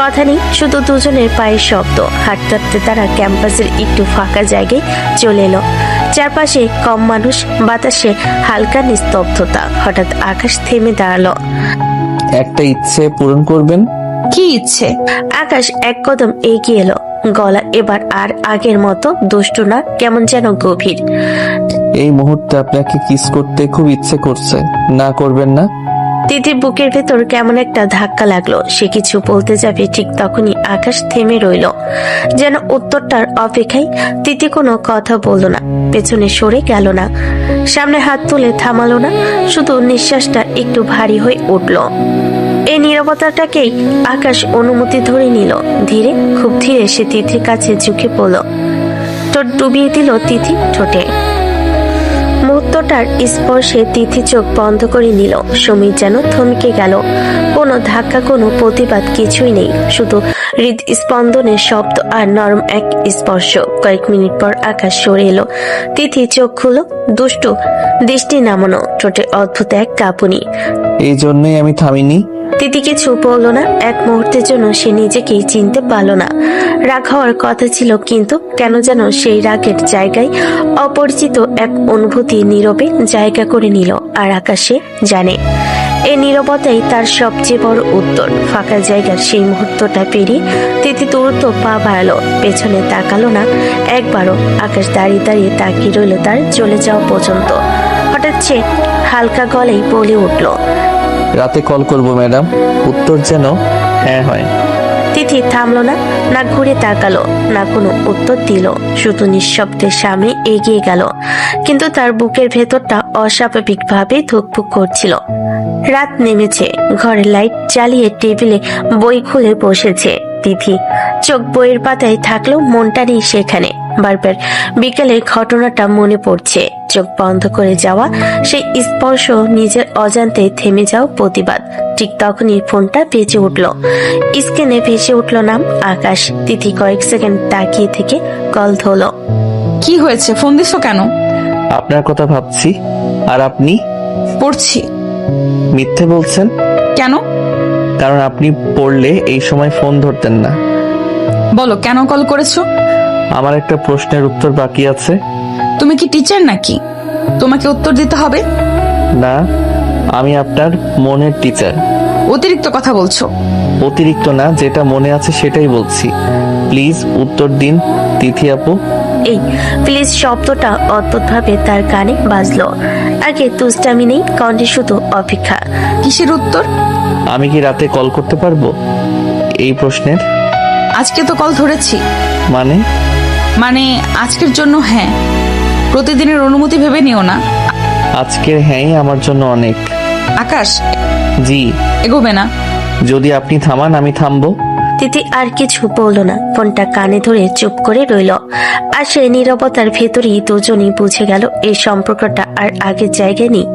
কথা নেই, শুধু দুজনের পায়ের শব্দ। হাঁটতে হাঁটতে তারা ক্যাম্পাসের একটু ফাঁকা জায়গায় চলে এলো। চারপাশে কম মানুষ, বাতাসে হালকা নিস্তব্ধতা। হঠাৎ আকাশ থেমে দাঁড়ালো। একটা ইচ্ছে পূরণ করবেন? কি ইচ্ছে? আকাশ এক কদম এগিয়ে এলো, গলা এবার আর আগের মতো দুষ্টু না, কেমন যেন গভীর। এই মুহূর্তে আপনাকে কিস করতে খুব ইচ্ছে করছে, না করবেন না? তিথির বুকের ভেতর কেমন একটা ধাক্কা লাগলো। সে কিছু বলতে যাবে, ঠিক তখনই আকাশ থেমে রইল, যেন উত্তরটার অপেক্ষায়। তিথি কোনো কথা বলল না, পেছনে সরে গেল না, সামনে হাত তুলে থামালো না, শুধু নিঃশ্বাসটা একটু ভারী হয়ে উঠল। এই নীরবতাটাকেই আকাশ অনুমতি ধরে নিল। ধীরে, খুব ধীরে সে তিথির কাছে ঝুঁকে পড়ল, ঠোঁট ডুবিয়ে দিল তিথি ঠোঁটে। মুহূর্তটার স্পর্শে তিথি চোখ বন্ধ করে নিল। সমীর যেন থমকে গেল। কোনো ধাক্কা, কোনো প্রতিবাদ কিছুই নেই, শুধু হৃদস্পন্দনের শব্দ আর নরম এক স্পর্শ। কয়েক মিনিট পর আকাশ সরে এলো। তিথি চোখ খুলো, দুষ্টু দৃষ্টি নামানো, ঠোঁটে অদ্ভুত এক কাঁপুনি। এই জন্যই আমি থামিনি। তিথি কিছু বলল না। এক মুহূর্তের জন্য সে নিজেকেই চিনতে পারল না। রাগ হওয়ার কথা ছিল, কিন্তু কেন যেন সেই রাগের জায়গায় অপরিচিত এক অনুভূতি নীরবে জায়গা করে নিল। আর আকাশে জানে এই নীরবতাই তার সবচেয়ে বড় উত্তর। ফাঁকা জায়গার সেই মুহূর্তটা পেরিয়ে তিথি দ্রুত পা বাড়ালো, পেছনে তাকালো না একবারও। আকাশ দাঁড়িয়ে দাঁড়িয়ে তাকিয়ে রইল তার চলে যাওয়া পর্যন্ত। হঠাৎ সে হালকা গলায় বলে উঠল, রাতে কল করব ম্যাডাম, উত্তর যেন হ্যাঁ হয়। তিথি থামলো না, না ঘুরে তাকালো, না কোনো উত্তর দিল, শুধু নিঃশব্দের সামনে এগিয়ে গেল। কিন্তু তার বুকের ভেতরটা অস্বাভাবিকভাবে ধুকপুক করছিল। রাত নেমেছে, ঘরের লাইট জ্বালিয়ে টেবিলে বই খুলে বসেছে তিথি। চোখ বইয়ের পাতায় থাকলেও মনটা নেই সেখানে। বারবার বিকেলের ঘটনাটা মনে পড়ছে। চোখ বন্ধ করে যাওয়া সেই স্পর্শ, নিজের অজান্তে থেমে যাও প্রতিবাদ। ঠিক তখনই ফোনটা বেজে উঠল। স্ক্রিনে ভেসে উঠল নাম আকাশ। তিথি কয়েক সেকেন্ড তাকিয়ে থেকে কল ধরল। কি হয়েছে? ফোন দিছো কেন? আপনার কথা ভাবছি। আর আপনি? পড়ছি। মিথ্যে বলছেন। কেন? কারণ আপনি পড়লে এই সময় ফোন ধরতেন না। বলো কেন কল করেছো? আমার একটা প্রশ্নের উত্তর বাকি আছে। তুমি কি টিচার নাকি তোমাকে উত্তর দিতে হবে? না, আমি আপনার মনের টিচার। অতিরিক্ত কথা বলছো। অতিরিক্ত না, যেটা মনে আছে সেটাই বলছি। প্লিজ উত্তর দিন তিথি আপু। এই প্লিজ শব্দটা অদ্ভুতভাবে তার কানে বাজলো। আগে তুষ্টামি নেই, কণ্ঠে শুধু অপেক্ষা। কিসের উত্তর? আমি কি রাতে কল করতে পারবো এই প্রশ্নের? আজকে তো কল ধরেছি। মানে আজকের জন্য হ্যাঁ, প্রতিদিনের অনুমতি ভেবে নিও না। আজকের হ্যাঁ আমার জন্য অনেক। আকাশ, জি। এগোবে না। যদি আপনি থামান আমি থামবো। তিথি আর কিছু বলল না, ফোনটা কানে ধরে চুপ করে রইল। আর সেই নীরবতার ভেতরেই দুজনই বুঝে গেল এই সম্পর্কটা আর আগের জায়গায় নেই।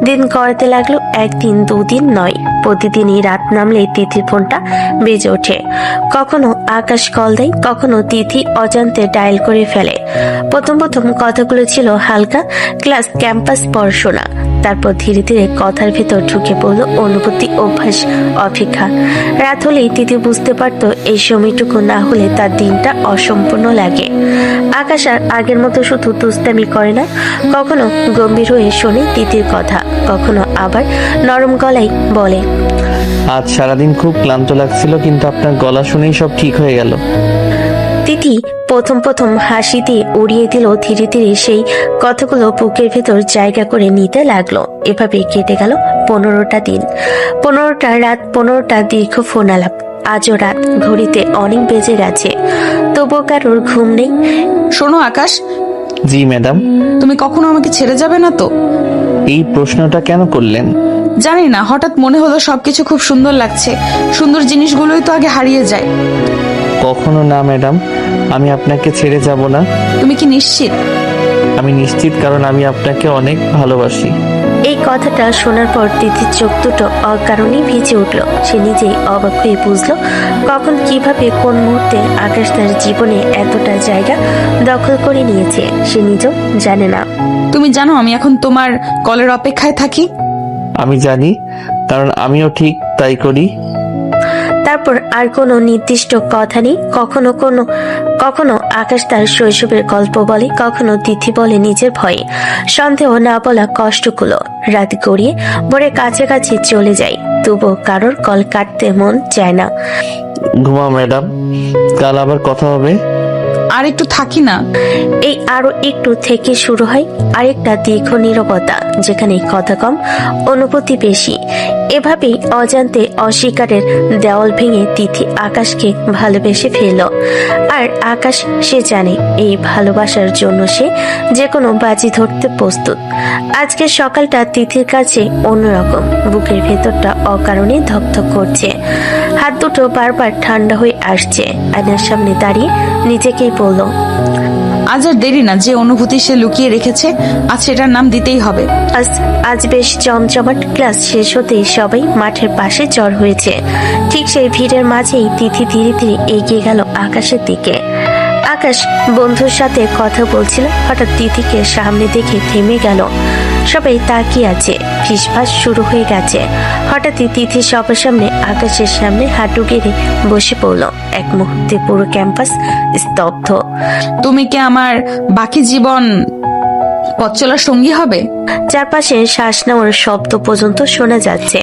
দিন গড়াতে লাগলো, একদিন দুদিন নয়, প্রতিদিনই রাত নামলে তিথির ফোনটা বেজে ওঠে। কখনো আকাশ কল দেয়, কখনো তিথি অজান্তে ডায়াল করে ফেলে। প্রথম প্রথম কথাগুলো ছিল হালকা, ক্লাস, ক্যাম্পাস, পড়াশোনা। তারপর ধীরে ধীরে কথার ভেতর ঢুকে পড়লো অনুভূতি, অভ্যাস, অপেক্ষা। রাত হলেই তিথি বুঝতে পারতো এই সময়টুকু না হলে তার দিনটা অসম্পূর্ণ লাগে। আকাশ আর আগের মতো শুধু দুষ্টামি করে না, কখনো গম্ভীর হয়ে শোনে তিথির কথা, কখনো আবার নরম গলায় বলে, আজ সারাদিন খুব ক্লান্ত লাগছিল, কিন্তু আপনার গলা শুনেই সব ঠিক হয়ে গেল। তিথি প্রথম প্রথম হাসি দিয়ে উড়িয়ে দিল, ধীরে ধীরে সেই কথাগুলো বুকের ভেতর জায়গা করে নিতে লাগলো। এভাবে কেটে গেল 15টা দিন, 15টা রাত, 15টা দীর্ঘ ফোন আলাপ। আজও রাত, ঘড়িতে অনেক বেজে গেছে, তবুও কারোর ঘুম নেই। শোনো আকাশ, জি ম্যাডাম। তুমি কখনো আমাকে ছেড়ে যাবে না তো? এই প্রশ্নটা কেন করলেন? জানি না, হঠাৎ মনে হলো সবকিছু খুব সুন্দর লাগছে। সুন্দর জিনিসগুলোই তো আগে হারিয়ে যায়। কখনো না ম্যাডাম, আমি আপনাকে ছেড়ে যাব না। তুমি কি নিশ্চিত? আমি নিশ্চিত, কারণ আমি আপনাকে অনেক ভালোবাসি। এই কথাটা শোনার পর তিথির চোখ দুটো অকারণেই ভিজে উঠল। সে নিজেই অবাক হয়ে বুঝলো কখন, কিভাবে, কোন মুহূর্তে আকাশ তার জীবনে এতটা জায়গা দখল করে নিয়েছে সে নিজেও জানে না। তুমি জানো আমি এখন তোমার কলের অপেক্ষায় থাকি। আমি জানি, কারণ আমিও ঠিক তাই করি। তারপর আর কোনো নির্দিষ্ট কথা নেই। কখনো আকাশ তার শৈশবের গল্প বলে, কখনো তিথি বলে নিজের ভয়ে, সন্দেহ না বলা কষ্টগুলো। রাত গড়িয়ে ভোরের কাছাকাছি চলে যায়, তবুও কারোর কল কাটতে মন চায় না। ঘুমা ম্যাডাম, কাল আবার কথা হবে। আর একটু থাকি না। এই আরো একটু থেকে শুরু হয় আরেকটা দীর্ঘ নীরবতা, যেখানে কথা কম, অনুভূতি বেশি। এভাবেই অজান্তে অস্বীকারের দেওয়াল ভেঙে তিথি আকাশকে ভালোবেসে ফেলল। আর আকাশ, সে জানে এই ভালোবাসার জন্য সে যে কোনো বাজি ধরতে প্রস্তুত। আজকের সকালটা তিথির কাছে অন্যরকম। বুকের ভেতরটা অকারণে ধকধক করছে, হাত দুটো বারবার ঠান্ডা হয়ে আসছে। আয়নার সামনে দাঁড়িয়ে নিজেকেই বলল, আজ আর দেরি না। যে অনুভূতি সে লুকিয়ে রেখেছে, আজ সেটার নাম দিতেই হবে। আজ বেশ জমজমাট। ক্লাস শেষ হতেই সবাই মাঠের পাশে জড় হয়েছে। ঠিক সেই ভিড়ের মাঝেই তিথি ধীরে ধীরে এগিয়ে গেল আকাশের দিকে। আকাশ বন্ধুর সাথে কথা বলছিল, হঠাৎ তিথিকে সামনে দেখে থেমে গেল। সবাই তাকিয়ে আছে, ফিসফাস শুরু হয়ে গেছে। হঠাৎই তিথি সবার সামনে আকাশের সামনে হাঁটু গেড়ে বসে পড়ল। এক মুহূর্তে পুরো ক্যাম্পাস স্তব্ধ। তুমি কি আমার বাকি জীবন পথ চলার সঙ্গী হবে? চারপাশে শ্বাস নেওয়ার শব্দ পর্যন্ত শোনা যাচ্ছে।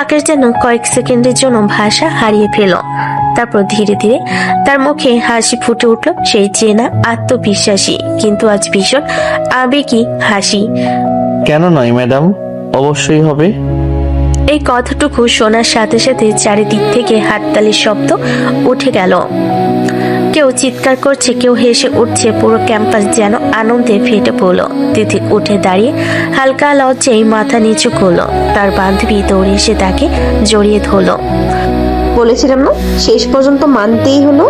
আকাশ যেন কয়েক সেকেন্ডের জন্য ভাষা হারিয়ে ফেল। তারপর ধীরে ধীরে তার মুখে হাসি ফুটে উঠল, সেই চেনা, আত্মবিশ্বাসী, কিন্তু আজ ভীষণ আবেগী হাসি। কেন নয় ম্যাডাম, অবশ্যই হবে। এই কথাটুকু শোনার সাথে সাথে চারিদিক থেকে হাততালির শব্দ উঠে গেল। কেউ চিৎকার করছে, কেউ হেসে উঠছে। পুরো ক্যাম্পাস যেন আনন্দে ফেটে পড়লো। তিথি উঠে দাঁড়িয়ে হালকা লজ্জায় মাথা নিচু করলো। তার বান্ধবী দৌড়ে এসে তাকে জড়িয়ে ধরলো। বলেছিলাম না, শেষ পর্যন্ত মানতেই হলো।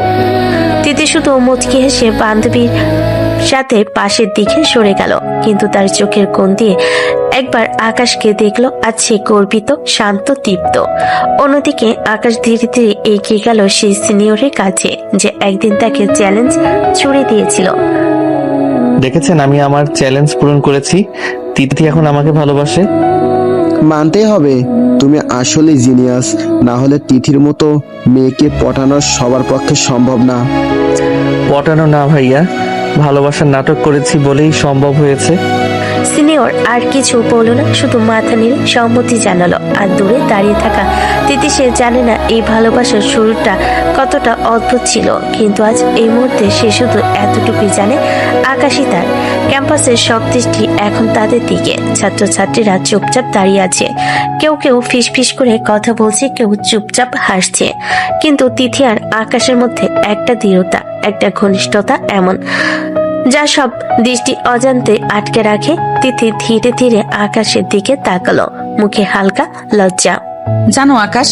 তিথি শুধু মুচকি হেসে বান্ধবীর সাথে পাশের দিকে সরে গেল, কিন্তু তার চোখের কোণ দিয়ে একবার আকাশকে দেখলো, আজ সে গর্বিত, শান্ত, তৃপ্ত। অন্যদিকে আকাশ ধীরে ধীরে এগিয়ে গেল সেই সিনিয়রের কাছে, যে একদিন তাকে চ্যালেঞ্জ ছুড়ে দিয়েছিল। দেখেছেন, আমি আমার চ্যালেঞ্জ পূরণ করেছি। তিথি এখন আমাকে ভালোবাসে। মানতেই হবে তুমি আসলে জিনিয়াস, না হলে তিথির মতো মেয়েকে পটানো সবার পক্ষে সম্ভব না। পটানো না ভাইয়া, ভালোবাসার নাটক করেছি বলেই সম্ভব হয়েছে। সিনিয়র আর কিছু বলল না, শুধু মাথা নেড়ে সম্মতি জানালো। আর দূরে দাঁড়িয়ে থাকা তিথি সে জানে না এই ভালোবাসার শুরুটা কতটা অদ্ভুত ছিল, কিন্তু আজ এই মুহূর্তে সে শুধু এতটুকুই জানে, আকাশই তার। ক্যাম্পাসের সব দৃষ্টি এখন তাদের দিকে। ছাত্রছাত্রীরা চুপচাপ দাঁড়িয়ে আছে, কেউ কেউ ফিসফিস করে কথা বলছে, কেউ চুপচাপ হাসছে, কিন্তু তিথি আর আকাশের মধ্যে একটা দৃঢ়তা, একটা ঘনিষ্ঠতা এমন যা সব দৃষ্টি অজান্তে আটকে রাখে। তিথি ধীরে ধীরে আকাশের দিকে তাকালো, মুখে হালকা লজ্জা। জানো আকাশ,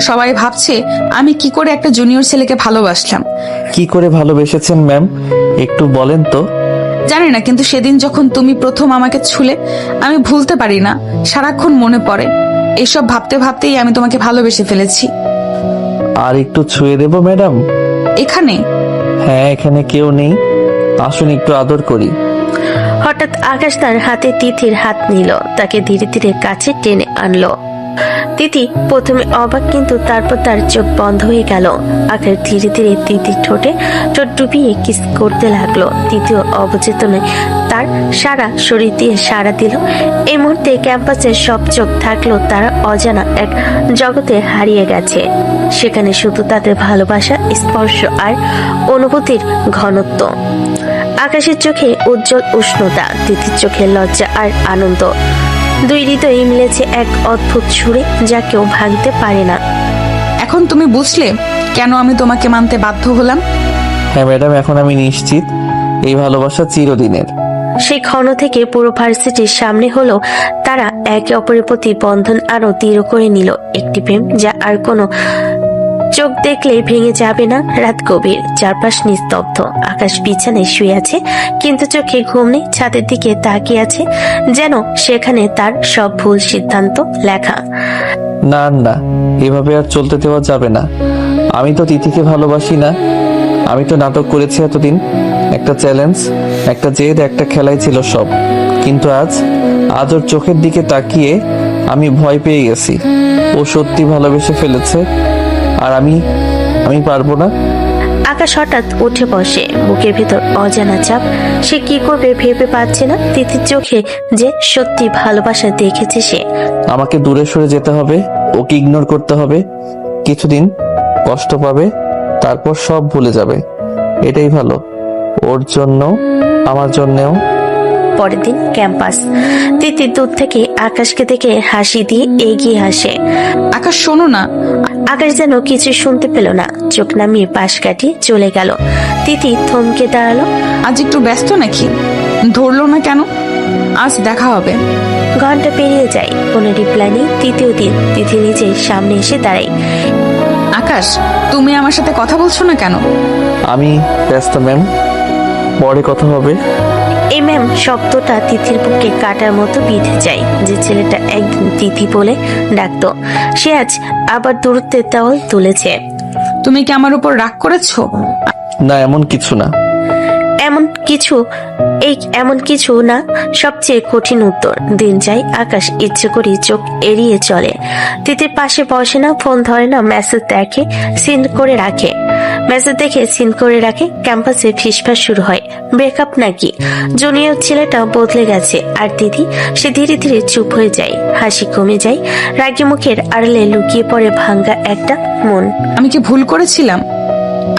সবাই ভাবছে আমি কি করে একটা জুনিয়র ছেলেকে ভালোবাসলাম। কি করে ভালোবেসেছেন ম্যাম, একটু বলেন তো। জানি না, কিন্তু সেদিন যখন তুমি প্রথম আমাকে ছুলে আমি ভুলতে পারি না, সারাক্ষণ মনে পড়ে। এসব ভাবতে ভাবতেই আমি তোমাকে ভালোবেসে ফেলেছি। আর একটু ছুঁয়ে দেবো ম্যাডাম? এখানে? হ্যাঁ, এখানে কেউ নেই, আসুন একটু আদর করি। হঠাৎ আকাশ তার হাতে তিথির হাত নিল, তাকে ধীরে ধীরে কাছে টেনে আনলো। তিথি প্রথমে অবাক, কিন্তু তারপর তার চোখ বন্ধ হয়ে গেল। আকাশ ধীরে ধীরে তিথির ঠোঁটে ঠোঁট ডুবিয়ে কিস করতে লাগলো। তৃতীয় অবচেতনে তার সারা শরীর দিয়ে সাড়া দিল। এই মুহূর্তে ক্যাম্পাসের সব চোখ থাকলো তারা অজানা এক জগতে হারিয়ে গেছে। সেখানে শুধু তাদের ভালোবাসা, স্পর্শ আর অনুভূতির ঘনত্ব। আকাশের চোখে উজ্জ্বল উষ্ণতা, তিথির চোখে লজ্জা আর আনন্দ। দুই হৃদয়ে মিলেছে এক অদ্ভুত সুরে যা কেউ ভাঙতে পারে না। এখন তুমি বুঝলে কেন আমি তোমাকে মানতে বাধ্য হলাম? হ্যাঁ ম্যাডাম, এখন আমি নিশ্চিত এই ভালোবাসা চিরদিনের। সেই ক্ষণ থেকে পুরো ভার্সিটির সামনে হলো তারা একে অপরের প্রতি বন্ধন আরো দৃঢ় করে নিল। একটি প্রেম যা আর কোনো চোখ দেখলে ভেঙে যাবে না। রাত গভীর, চারপাশ নিস্তব্ধ। আকাশ বিছানায় শুয়ে আছে, কিন্তু চোখে ঘুম নেই। ছাদের দিকে তাকিয়ে আছে, যেন সেখানে তার সব ভুল সিদ্ধান্ত লেখা। না না, এভাবে আর চলতে দেওয়া যাবে না। আমি তো তিথিকে ভালোবাসি না, আমি তো নাটক করেছি এতদিন। একটা চ্যালেঞ্জ, একটা জেদ, একটা খেলাই ছিল সব। কিন্তু আজ ওর চোখের দিকে তাকিয়ে আমি ভয় পেয়ে গেছি। ও সত্যি ভালোবেসে ফেলেছে, আর আমি পারবো না। আকাশ হঠাৎ উঠে বসে, বুকের ভিতর অজানা চাপ। সে কি করবে ভেবে পাচ্ছে না। তিথির চোখে যে সত্যি ভালোবাসা দেখেছে সে। আমাকে দূরে সরে যেতে হবে, ওকে ইগনোর করতে হবে। কিছুদিন কষ্ট পাবে, তারপর সব ভুলে যাবে। এটাই ভালো, ওর জন্য, আমার জন্যও। পরের দিন ক্যাম্পাস। তিথি দূর থেকে আকাশকে দেখে হাসি দিয়ে এগিয়ে আসে। আকাশ শোনো না। আকাশ যেন কিছু শুনতে পেল না, চোখ নামিয়ে পাশ কাটিয়ে চলে গেল। তিথি থমকে দাঁড়ালো। আজ একটু ব্যস্ত নাকি? ধরলো না কেন? আজ দেখা হবে। ঘন্টা পেরিয়ে যায়, কোনো রিপ্লাই নেই। তৃতীয় দিন তিথি নিজের সামনে এসে দাঁড়ায়। আকাশ, তুমি আমার সাথে কথা বলছো না কেন? আমি ব্যস্ত ম্যাম, পরে কথা হবে। এই ম্যাম শব্দটা তিথির বুকে কাটার মতো বিঁধে যায়। যে ছেলেটা একদিন তিথি বলে ডাকতো, সে আজ আবার দূরত্বের দেওয়াল তুলেছে। তুমি কি আমার উপর রাগ করেছো? না, এমন কিছু না। এমন কিছু না সবচেয়ে কঠিন উত্তর। দিন যায়, আকাশ ইচ্ছে করে চোখ এড়িয়ে চলে। তিথির পাশে বসে না, ফোন ধরে না, মেসেজ দেখে সিন করে রাখে। ক্যাম্পাসে ফিসফাস শুরু হয়। ব্রেকআপ নাকি? জুনিয়র ছেলেটা বদলে গেছে। আর তিথি, সে ধীরে ধীরে চুপ হয়ে যায়, হাসি কমে যায়। রাগী মুখের আড়ালে লুকিয়ে পড়ে ভাঙ্গা একটা মন। আমি কি ভুল করেছিলাম?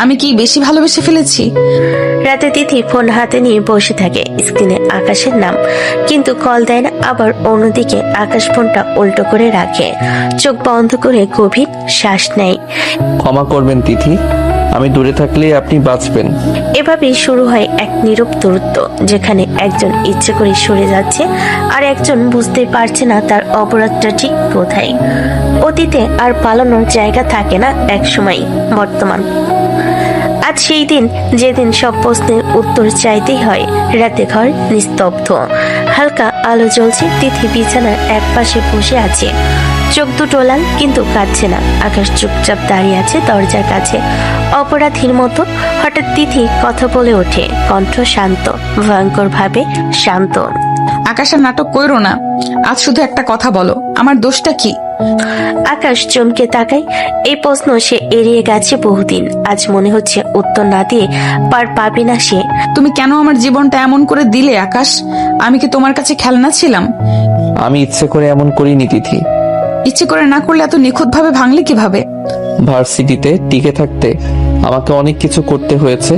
আমি কি বেশি ভালোবেসে ফেলেছি? রাতে তিথি ফোন হাতে নিয়ে বসে থাকে, স্ক্রিনে আকাশের নাম, কিন্তু কল দেয় না। আবার অন্যদিকে আকাশ ফোনটা উল্টো করে রাখে, চোখ বন্ধ করে গভীর শ্বাস নেয়। ক্ষমা করবেন তিথি, আমি দূরে থাকলে আপনি বাঁচবেন। এভাবেই শুরু হয় এক নীরব দূরত্ব, যেখানে একজন ইচ্ছে করে সরে যাচ্ছে আর একজন বুঝতে পারছে না তার অপরাধটা ঠিক কোথায়। অতীতে আর পালানোর জায়গা থাকে না এক সময়, বর্তমান। আজ সেই দিন যেদিন সব প্রশ্নের উত্তর চাইতেই হয়। রাতে ঘর নিস্তব্ধ, হালকা আলো জ্বলছে। তিথি বিছানার এক পাশে বসে আছে, চোখ দুটো লাল, কিন্তু কাঁদছে না। আকাশ চুপচাপ দাঁড়িয়ে আছে দরজার কাছে, অপরাধীর মতো। হঠাৎ তিথি কথা বলে ওঠে, কণ্ঠ শান্ত, ভয়ঙ্কর ভাবে শান্ত। আকাশ আর নাটক কইরো না, আজ শুধু একটা কথা বলো, আমার দোষটা কি? আকাশ চমকে তাকায়। এই প্রশ্ন সে এড়িয়ে গেছে বহুদিন। আজ মনে হচ্ছে উত্তর না দিয়ে পার পাবে না সে। তুমি কেন আমার জীবনটা এমন করে দিলে আকাশ? আমি কি তোমার কাছে খেলনা ছিলাম? আমি ইচ্ছে করে এমন করিনি তিথি। ইচ্ছে করে না করলে এত নিখুঁত ভাবে ভাঙলে কিভাবে? ভার্সিটিতে টিকে থাকতে আমাকে অনেক কিছু করতে হয়েছে,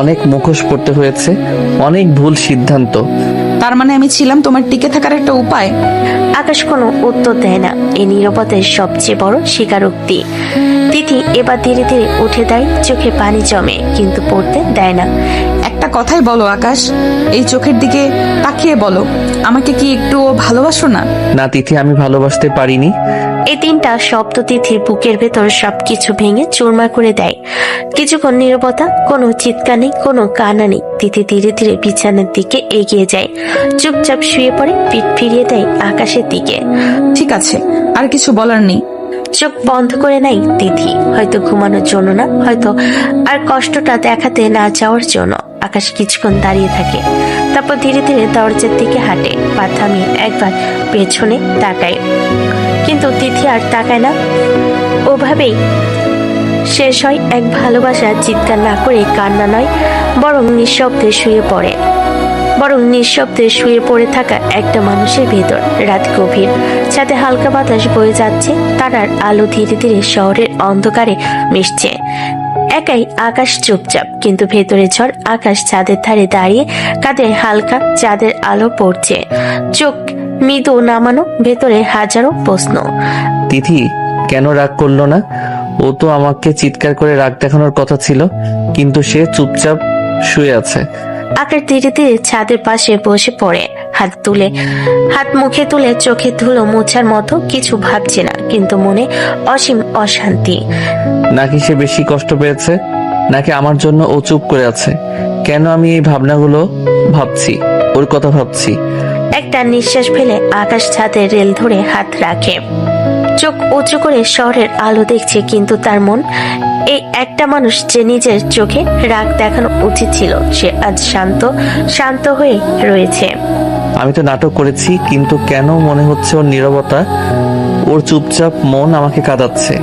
অনেক মুখোশ পড়তে হয়েছে, অনেক ভুল সিদ্ধান্ত। তার মানে আমি ছিলাম তোমার টিকে থাকার একটা উপায়? আকাশ কোনো উত্তর দেয় না। এই নীরবতার সবচেয়ে বড় স্বীকারোক্তি। তিথি এবার ধীরে ধীরে উঠে দেয়, চোখে পানি জমে কিন্তু পড়তে দেয় না। একটা কথাই বলো আকাশ, এই চোখের দিকে তাকিয়ে বলো, আমাকে কি একটুও ভালোবাসো না? না তিথি, আমি ভালোবাসতে পারিনি। এই তিনটা শব্দ তিথির বুকের ভেতর সবকিছু ভেঙে চুরমার করে দেয়। কিছুক্ষণ নীরবতা, কোনো চিৎকার নেই, কোনো কান্না নেই। তিথি ধীরে ধীরে বিছানার দিকে এগিয়ে যায়, চুপচাপ শুয়ে পড়ে, পিঠ ফিরিয়ে দেয় আকাশের দিকে। ঠিক আছে, আর কিছু বলার নেই। চোখ বন্ধ করে নাই তিথি, হয়তো ঘুমানোর জন্য না, হয়তো আর কষ্টটা দেখাতে না চাওয়ার জন্য। আকাশ কিছুক্ষণ দাঁড়িয়ে থাকে, তারপর ধীরে ধীরে দরজার দিকে হাঁটে, পা থামিয়ে একবার পেছনে তাকায়। কিন্তু তিথি আর তাকায় না। ওভাবেই শেষ হয় এক ভালোবাসা। চিৎকার না করে, কান্না নয়, বরং নিঃশব্দে শুয়ে পড়ে থাকা একটা মানুষের ভেতর। রাত গভীর, ছাদে হালকা বাতাস বয়ে যাচ্ছে, তারার আলো ধীরে ধীরে শহরের অন্ধকারে মিশছে। একাই আকাশ চুপচাপ, কিন্তু ভেতরে ঝড়। আকাশ ছাদের ধারে দাঁড়িয়ে, কাঁধে হালকা চাঁদের আলো পড়ছে, চোখ মৃদু নামানো, ভেতরে হাজারো প্রশ্ন। তিথি কেন রাগ করলো না? ও তো আমাকে চিৎকার করে রাগ দেখানোর কথা ছিল, কিন্তু সে চুপচাপ শুয়ে আছে। আকাশ ধীরে ধীরে ছাদের পাশে বসে পড়ে, হাত মুখে তুলে চোখে ধুলো মোছার মতো। কিছু ভাবছে না, কিন্তু মনে অসীম অশান্তি। নাকি সে বেশি কষ্ট পেয়েছে, নাকি আমার জন্য ও চুপ করে আছে? কেন আমি এই ভাবনাগুলো ভাবছি, ওর কথা ভাবছি? একটা নিঃশ্বাস ফেলে আকাশ ছাদের রেল ধরে হাত রাখে, চোখ উঁচু করে শহরের আলো দেখছে। কিন্তু তার মন, এই একটা মানুষ যে নিজের চোখে রাগ দেখানো উচিত ছিল, সে আজ শান্ত হয়ে রয়েছে। আমি তো নাটক করেছি, কিন্তু কেন মনে হচ্ছে ওর নীরবতা, ওর চুপচাপ মন আমাকে কাঁদাচ্ছে?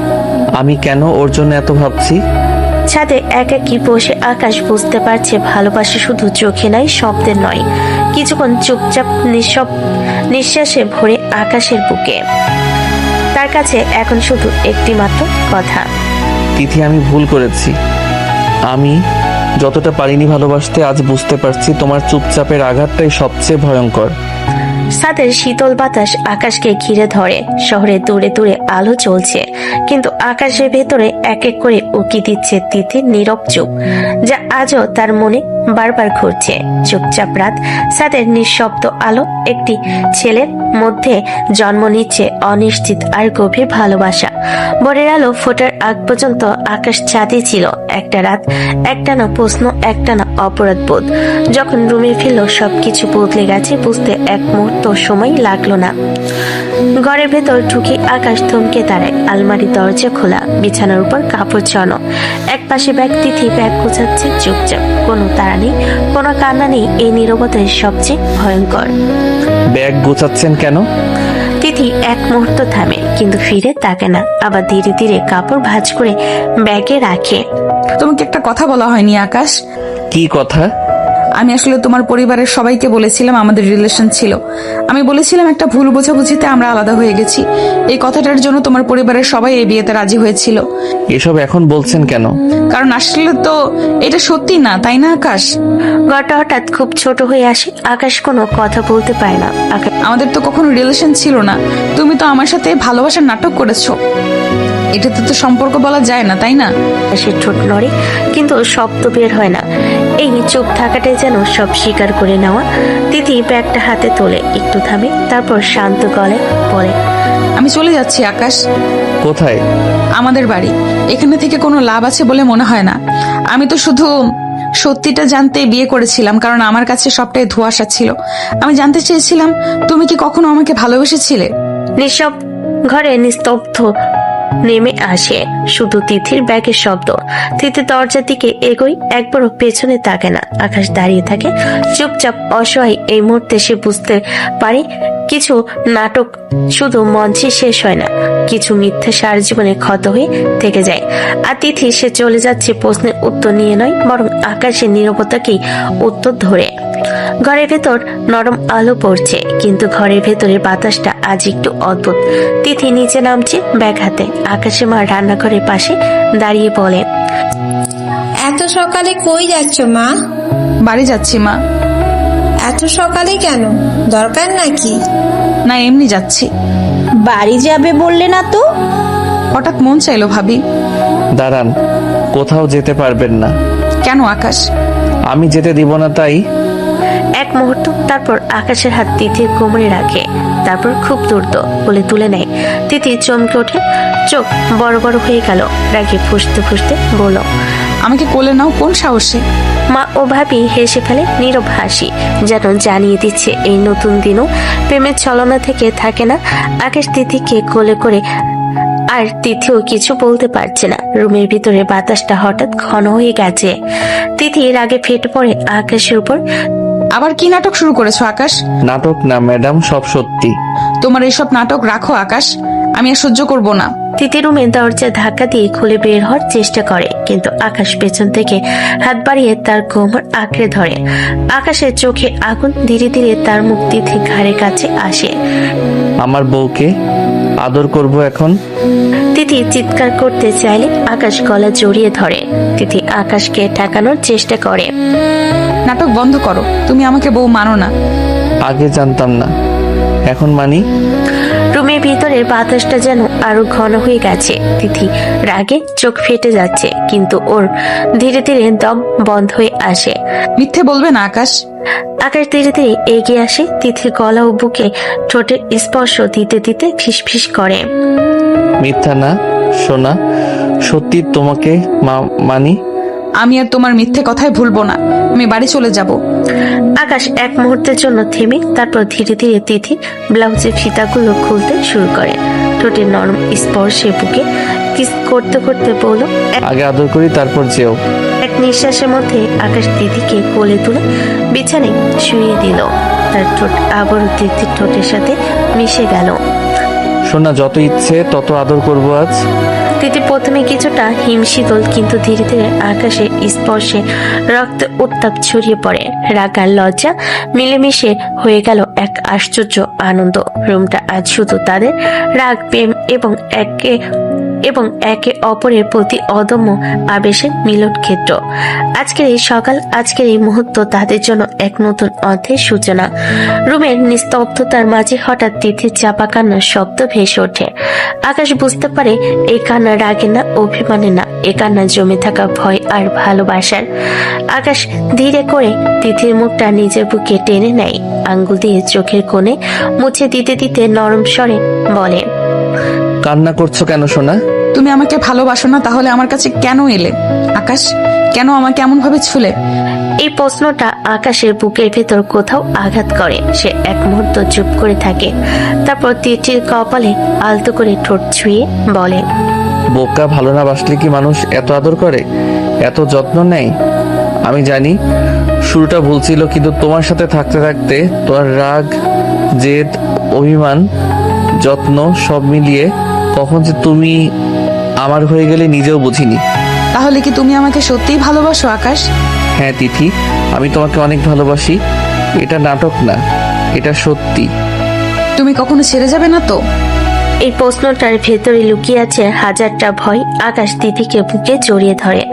আমি কেন ওর জন্য এত ভাবছি? ছাদে একাকী বসে আকাশ বুঝতে পারছে ভালোবাসা শুধু চোখে নয়, শব্দে নয়। কিছুক্ষণ চুপচাপ নিঃশ্বাসে ভরে আকাশের বুকে। তার কাছে এখন শুধু একটি মাত্র কথা। তিথি, আমি ভুল করেছি। আমি যতটা পারিনি ভালোবাসতে, আজ বুঝতে পারছি তোমার চুপচাপের আঘাতটাই সবচেয়ে ভয়ঙ্কর। ছাদের শীতল বাতাস আকাশকে ঘিরে ধরে। শহরে দূরে দূরে আলো জ্বলছে, কিন্তু আকাশের ভেতরে এক এক করে উকি দিচ্ছে তিথির নীরব চুপ, যা আজও তার মনে বারবার ঘুরছে। চুপচাপ রাত, ছাদের নিঃশব্দ আলো, একটি ছেলের মধ্যে জন্ম নিচ্ছে অনিশ্চিত আর গভীর ভালোবাসা। ভোরের আলো ফোটার আগ পর্যন্ত আকাশ ছাদে ছিল। একটা রাত, একটানা প্রশ্ন, একটানা অপরাধবোধ। যখন রুমে ফিরল, সবকিছু বদলে গেছে। বুঝতে এক মুহূর্ত সময় লাগলো না। ঘরের ভেতর ঢুকে আকাশ থমকে দাঁড়ায়। আলমারি দরজা খোলা, বিছানার উপর কাপড় ছড়ানো, এক পাশে ব্যাগ। তিথি ব্যাগ গোছাচ্ছে চুপচাপ, কোনো তাড়া নেই, কোনো কান্না নেই। এই নীরবতাই সবচেয়ে ভয়ঙ্কর। ব্যাগ গোছাচ্ছেন কেন? তিথি এক মুহূর্ত থামে, কিন্তু ফিরে তাকে না। আবার ধীরে ধীরে কাপড় ভাঁজ করে ব্যাগে রাখে। তোমাকে একটা কথা বলা হয়নি আকাশ। কি কথা? আমি আসলে তোমার পরিবারের সবাইকে বলেছিলাম আমাদের রিলেশন ছিল। আমি বলেছিলাম একটা ভুল বোঝাবুঝিতে আমরা আলাদা হয়ে গেছি। এই কথাটার জন্য তোমার পরিবারের সবাই এই বিয়েতে রাজি হয়েছিল। এসব এখন বলছেন কেন? কারণ আসলে তো এটা সত্যি না, তাই না আকাশ? ঘরটা হঠাৎ খুব ছোট হয়ে আসে। আকাশ কোনো কথা বলতে পারে না। আমাদের তো কখনো রিলেশন ছিল না। তুমি তো আমার সাথে ভালোবাসার নাটক করেছো। এটাতে তো সম্পর্ক বলা যায় না, তাই না? সে ঠোঁট নড়ে, কিন্তু শব্দ বের হয় না। এই চুপ থাকাটাই যেন সব স্বীকার করে নেওয়া। তিথি ব্যাগটা হাতে তোলে, একটু থামে, তারপর শান্ত গলায় বলে, আমি চলে যাচ্ছি আকাশ। কোথায়? আমাদের বাড়ি। এখানে থেকে কোনো লাভ আছে বলে মনে হয় না। আমি তো শুধু সত্যিটা জানতে বিয়ে করেছিলাম, কারণ আমার কাছে সবটাই ধোঁয়াশা ছিল। আমি জানতে চেয়েছিলাম তুমি কি কখনো আমাকে ভালোবেসেছিলে। নিঃশব্দ ঘরে নেমে আসে, শুধু তিথির ব্যাগের শব্দ। তিথি দরজার দিকে এগোই, একবারও পেছনে তাকে না। আকাশ দাঁড়িয়ে থাকে চুপচাপ, অসহায়। এই মুহূর্তে সে বুঝতে পারে কিছু নাটক শুধু মঞ্চে শেষ হয় না, কিছু মিথ্যা সারা জীবনে ক্ষত হয়ে থেকে যায়। আর তিথি সে চলে যাচ্ছে প্রশ্নের উত্তর নিয়ে নয়, বরং আকাশের নীরবতাকেই উত্তর ধরে। ঘরের ভেতর নরম আলো পড়ছে, কিন্তু ঘরের ভেতরের বাতাসটা আজ একটু অদ্ভুত। তিথি নিচে নামছে ব্যাগ হাতে। আকাশের মা রান্নাঘরের পাশে দাঁড়িয়ে বলে, এত সকালে কই যাচ্ছ মা? বাড়ি যাচ্ছি মা। এত সকালে কেন? দরকার নাকি? না, এমনি যাচ্ছি। বাড়ি যাবে বললে না তো? হঠাৎ মন চাইলো ভাবি। দাঁড়ান, কোথাও যেতে পারবেন না। কেন আকাশ? আমি যেতে দিব না তাই। এক মুহূর্ত, তারপর আকাশের হাত তিথির কোমরে রাখে, তারপর খুব দ্রুত বলে তুলে নেয়। তিথি চমকে ওঠে, চোখ বড় বড় হয়ে গেল। রাগে ফুঁসতে ফুঁসতে বলল, আমাকে কোলে নাও। কোন সাহসে? মা ও ভাবি হেসে ফেলে, নীরব হাসি, যেন জানিয়ে দিচ্ছে এই নতুন দিনও প্রেমের ছলনা থেকে থাকে না। আকাশ তিথিকে কোলে করে, আর তিথিও কিছু বলতে পারছে না। রুমের ভিতরে বাতাসটা হঠাৎ ঘন হয়ে গেছে। তিথি রাগে ফেটে পড়ে আকাশের উপর। আবার কি নাটক শুরু করেছো আকাশ? নাটক না ম্যাডাম, সব সত্যি। তোমার এসব নাটক রাখো আকাশ, আমি আর সহ্য করব না। তিথি রুমের দরজা ধাক্কা দিয়ে খুলে বের হওয়ার চেষ্টা করে, কিন্তু আকাশ পেছন থেকে হাত বাড়িয়ে তার কোমর আঁকড়ে ধরে। আকাশের চোখে আগুন। ধীরে ধীরে তার মুখ তিথির ঘাড়ের কাছে আসে। আমার বউকে আদর করব এখন। তিথি চিৎকার করতে চাইলে আকাশ গলা জড়িয়ে ধরে। তিথি আকাশকে ঠেকানোর চেষ্টা করে। নাটক বন্ধ করো, তুমি আমাকে বউ মানো না। আগে জানতাম না, এখন মানি। রুমের ভিতরে বাতাসটা যেন আরো ঘন হয়ে গেছে। তিথি রাগে চোখ ফেটে যাচ্ছে, কিন্তু ওর ধীরে ধীরে দম বন্ধ হয়ে আসে। মিথ্যে বলবে না আকাশ। আকাশ ধীরে ধীরে এগিয়ে আসে, তিথির গলা ও বুকে ঠোঁটের স্পর্শ দিতে দিতে ফিসফিস করে, মিথ্যা না সোনা, সত্যি তোমাকে মানি। আমি আর তোমার মিথ্যে কথায় ভুলবো না। আমি বাড়ি চলে যাব। আকাশ এক মুহূর্তের জন্য থেমে, তারপর ধীরে ধীরে তিথি ব্লাউজের ফিতাগুলো খুলতে শুরু করে। ঠোঁটের নরম স্পর্শে বুকে কিস করতে করতে বলল, আগে আদর করি, তারপর যেও। এক নিঃশ্বাসের মধ্যে আকাশ তিথিকে কোলে তুলে বিছানায় শুইয়ে দিল। তার ঠোঁট আবারও তিথির ঠোঁটের সাথে মিশে গেল। সোনা, যত ইচ্ছে তত আদর করবো আজ। তিথি প্রথমে কিছুটা হিমশীতল, কিন্তু ধীরে ধীরে আকাশের স্পর্শে রক্ত উত্তাপ ছড়িয়ে পড়ে। রাগ আর লজ্জা মিলেমিশে হয়ে গেল এক আশ্চর্য আনন্দ। রুমটা আজ শুধু তাদের রাগ, প্রেম এবং একে অপরের প্রতি অদম্য আবেশের মিলন ক্ষেত্র। আজকের এই সকাল, আজকের এই মুহূর্ত তাদের জন্য এক নতুন অধ্যায়ের সূচনা। রুমের নিস্তব্ধতার মাঝে হঠাৎ তিথির চাপা কান্নার শব্দ ভেসে ওঠে। আকাশ বুঝতে পারে এই কান্না রাগে না, অভিমানে না, এ কান্না জমে থাকা ভয় আর ভালোবাসার। আকাশ ধীরে করে তিথির মুখটা নিজের বুকে টেনে নেয়, আঙ্গুল দিয়ে চোখের কোণে মুছে দিতে দিতে নরম স্বরে বলে, কান্না করছো কেন সোনা? তুমি আমাকে ভালোবাসো না, তাহলে আমার কাছে কেন এলে আকাশ? কেন আমাকে এমন ভাবে ছুলে? এই প্রশ্নটা আকাশের বুকের ভেতর কোথাও আঘাত করে। সে এক মুহূর্ত চুপ করে থাকে, তারপর তিথির কপালে আলতো করে ঠোঁট ছুঁয়ে বলে, বোকা, ভালো না বাসলে কি মানুষ এত আদর করে, এত যত্ন নেয়? আমি জানি শুরুটা ভুল ছিল, কিন্তু তোমার সাথে থাকতে থাকতে তোমার রাগ, জেদ, অভিমান, যত্ন সব মিলিয়ে কখন যে তুমি আমার হয়ে গেলে নিজেও বুঝিনি। তাহলে কি তুমি আমাকে সত্যিই ভালোবাসো আকাশ? হ্যাঁ তিথি, আমি তোমাকে অনেক ভালোবাসি। এটা নাটক না, এটা সত্যি। তুমি কখনো ছেড়ে যাবে না তো? এই প্রশ্নটার ভেতরে লুকিয়ে আছে হাজারটা ভয়। আকাশ তিথিকে বুকে জড়িয়ে ধরে,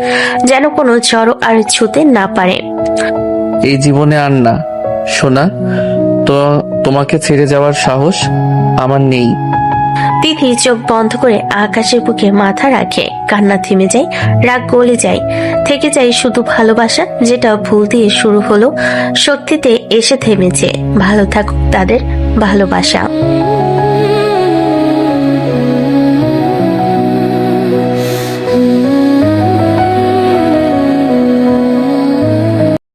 যেন কোনো ঝড় আর ছুতে না পারে। এই জীবনে আর না সোনা, তো তোমাকে ছেড়ে যাওয়ার সাহস আমার নেই। তিথি চোখ বন্ধ করে আকাশের বুকে মাথা রাখে। কান্না থেমে যায়, রাগ গলে যায়, থেকে যায় শুধু ভালোবাসা, যেটা ভুল দিয়ে শুরু হলো সত্যিতে এসে থেমেছে। ভালো থাকুক তাদের ভালোবাসা।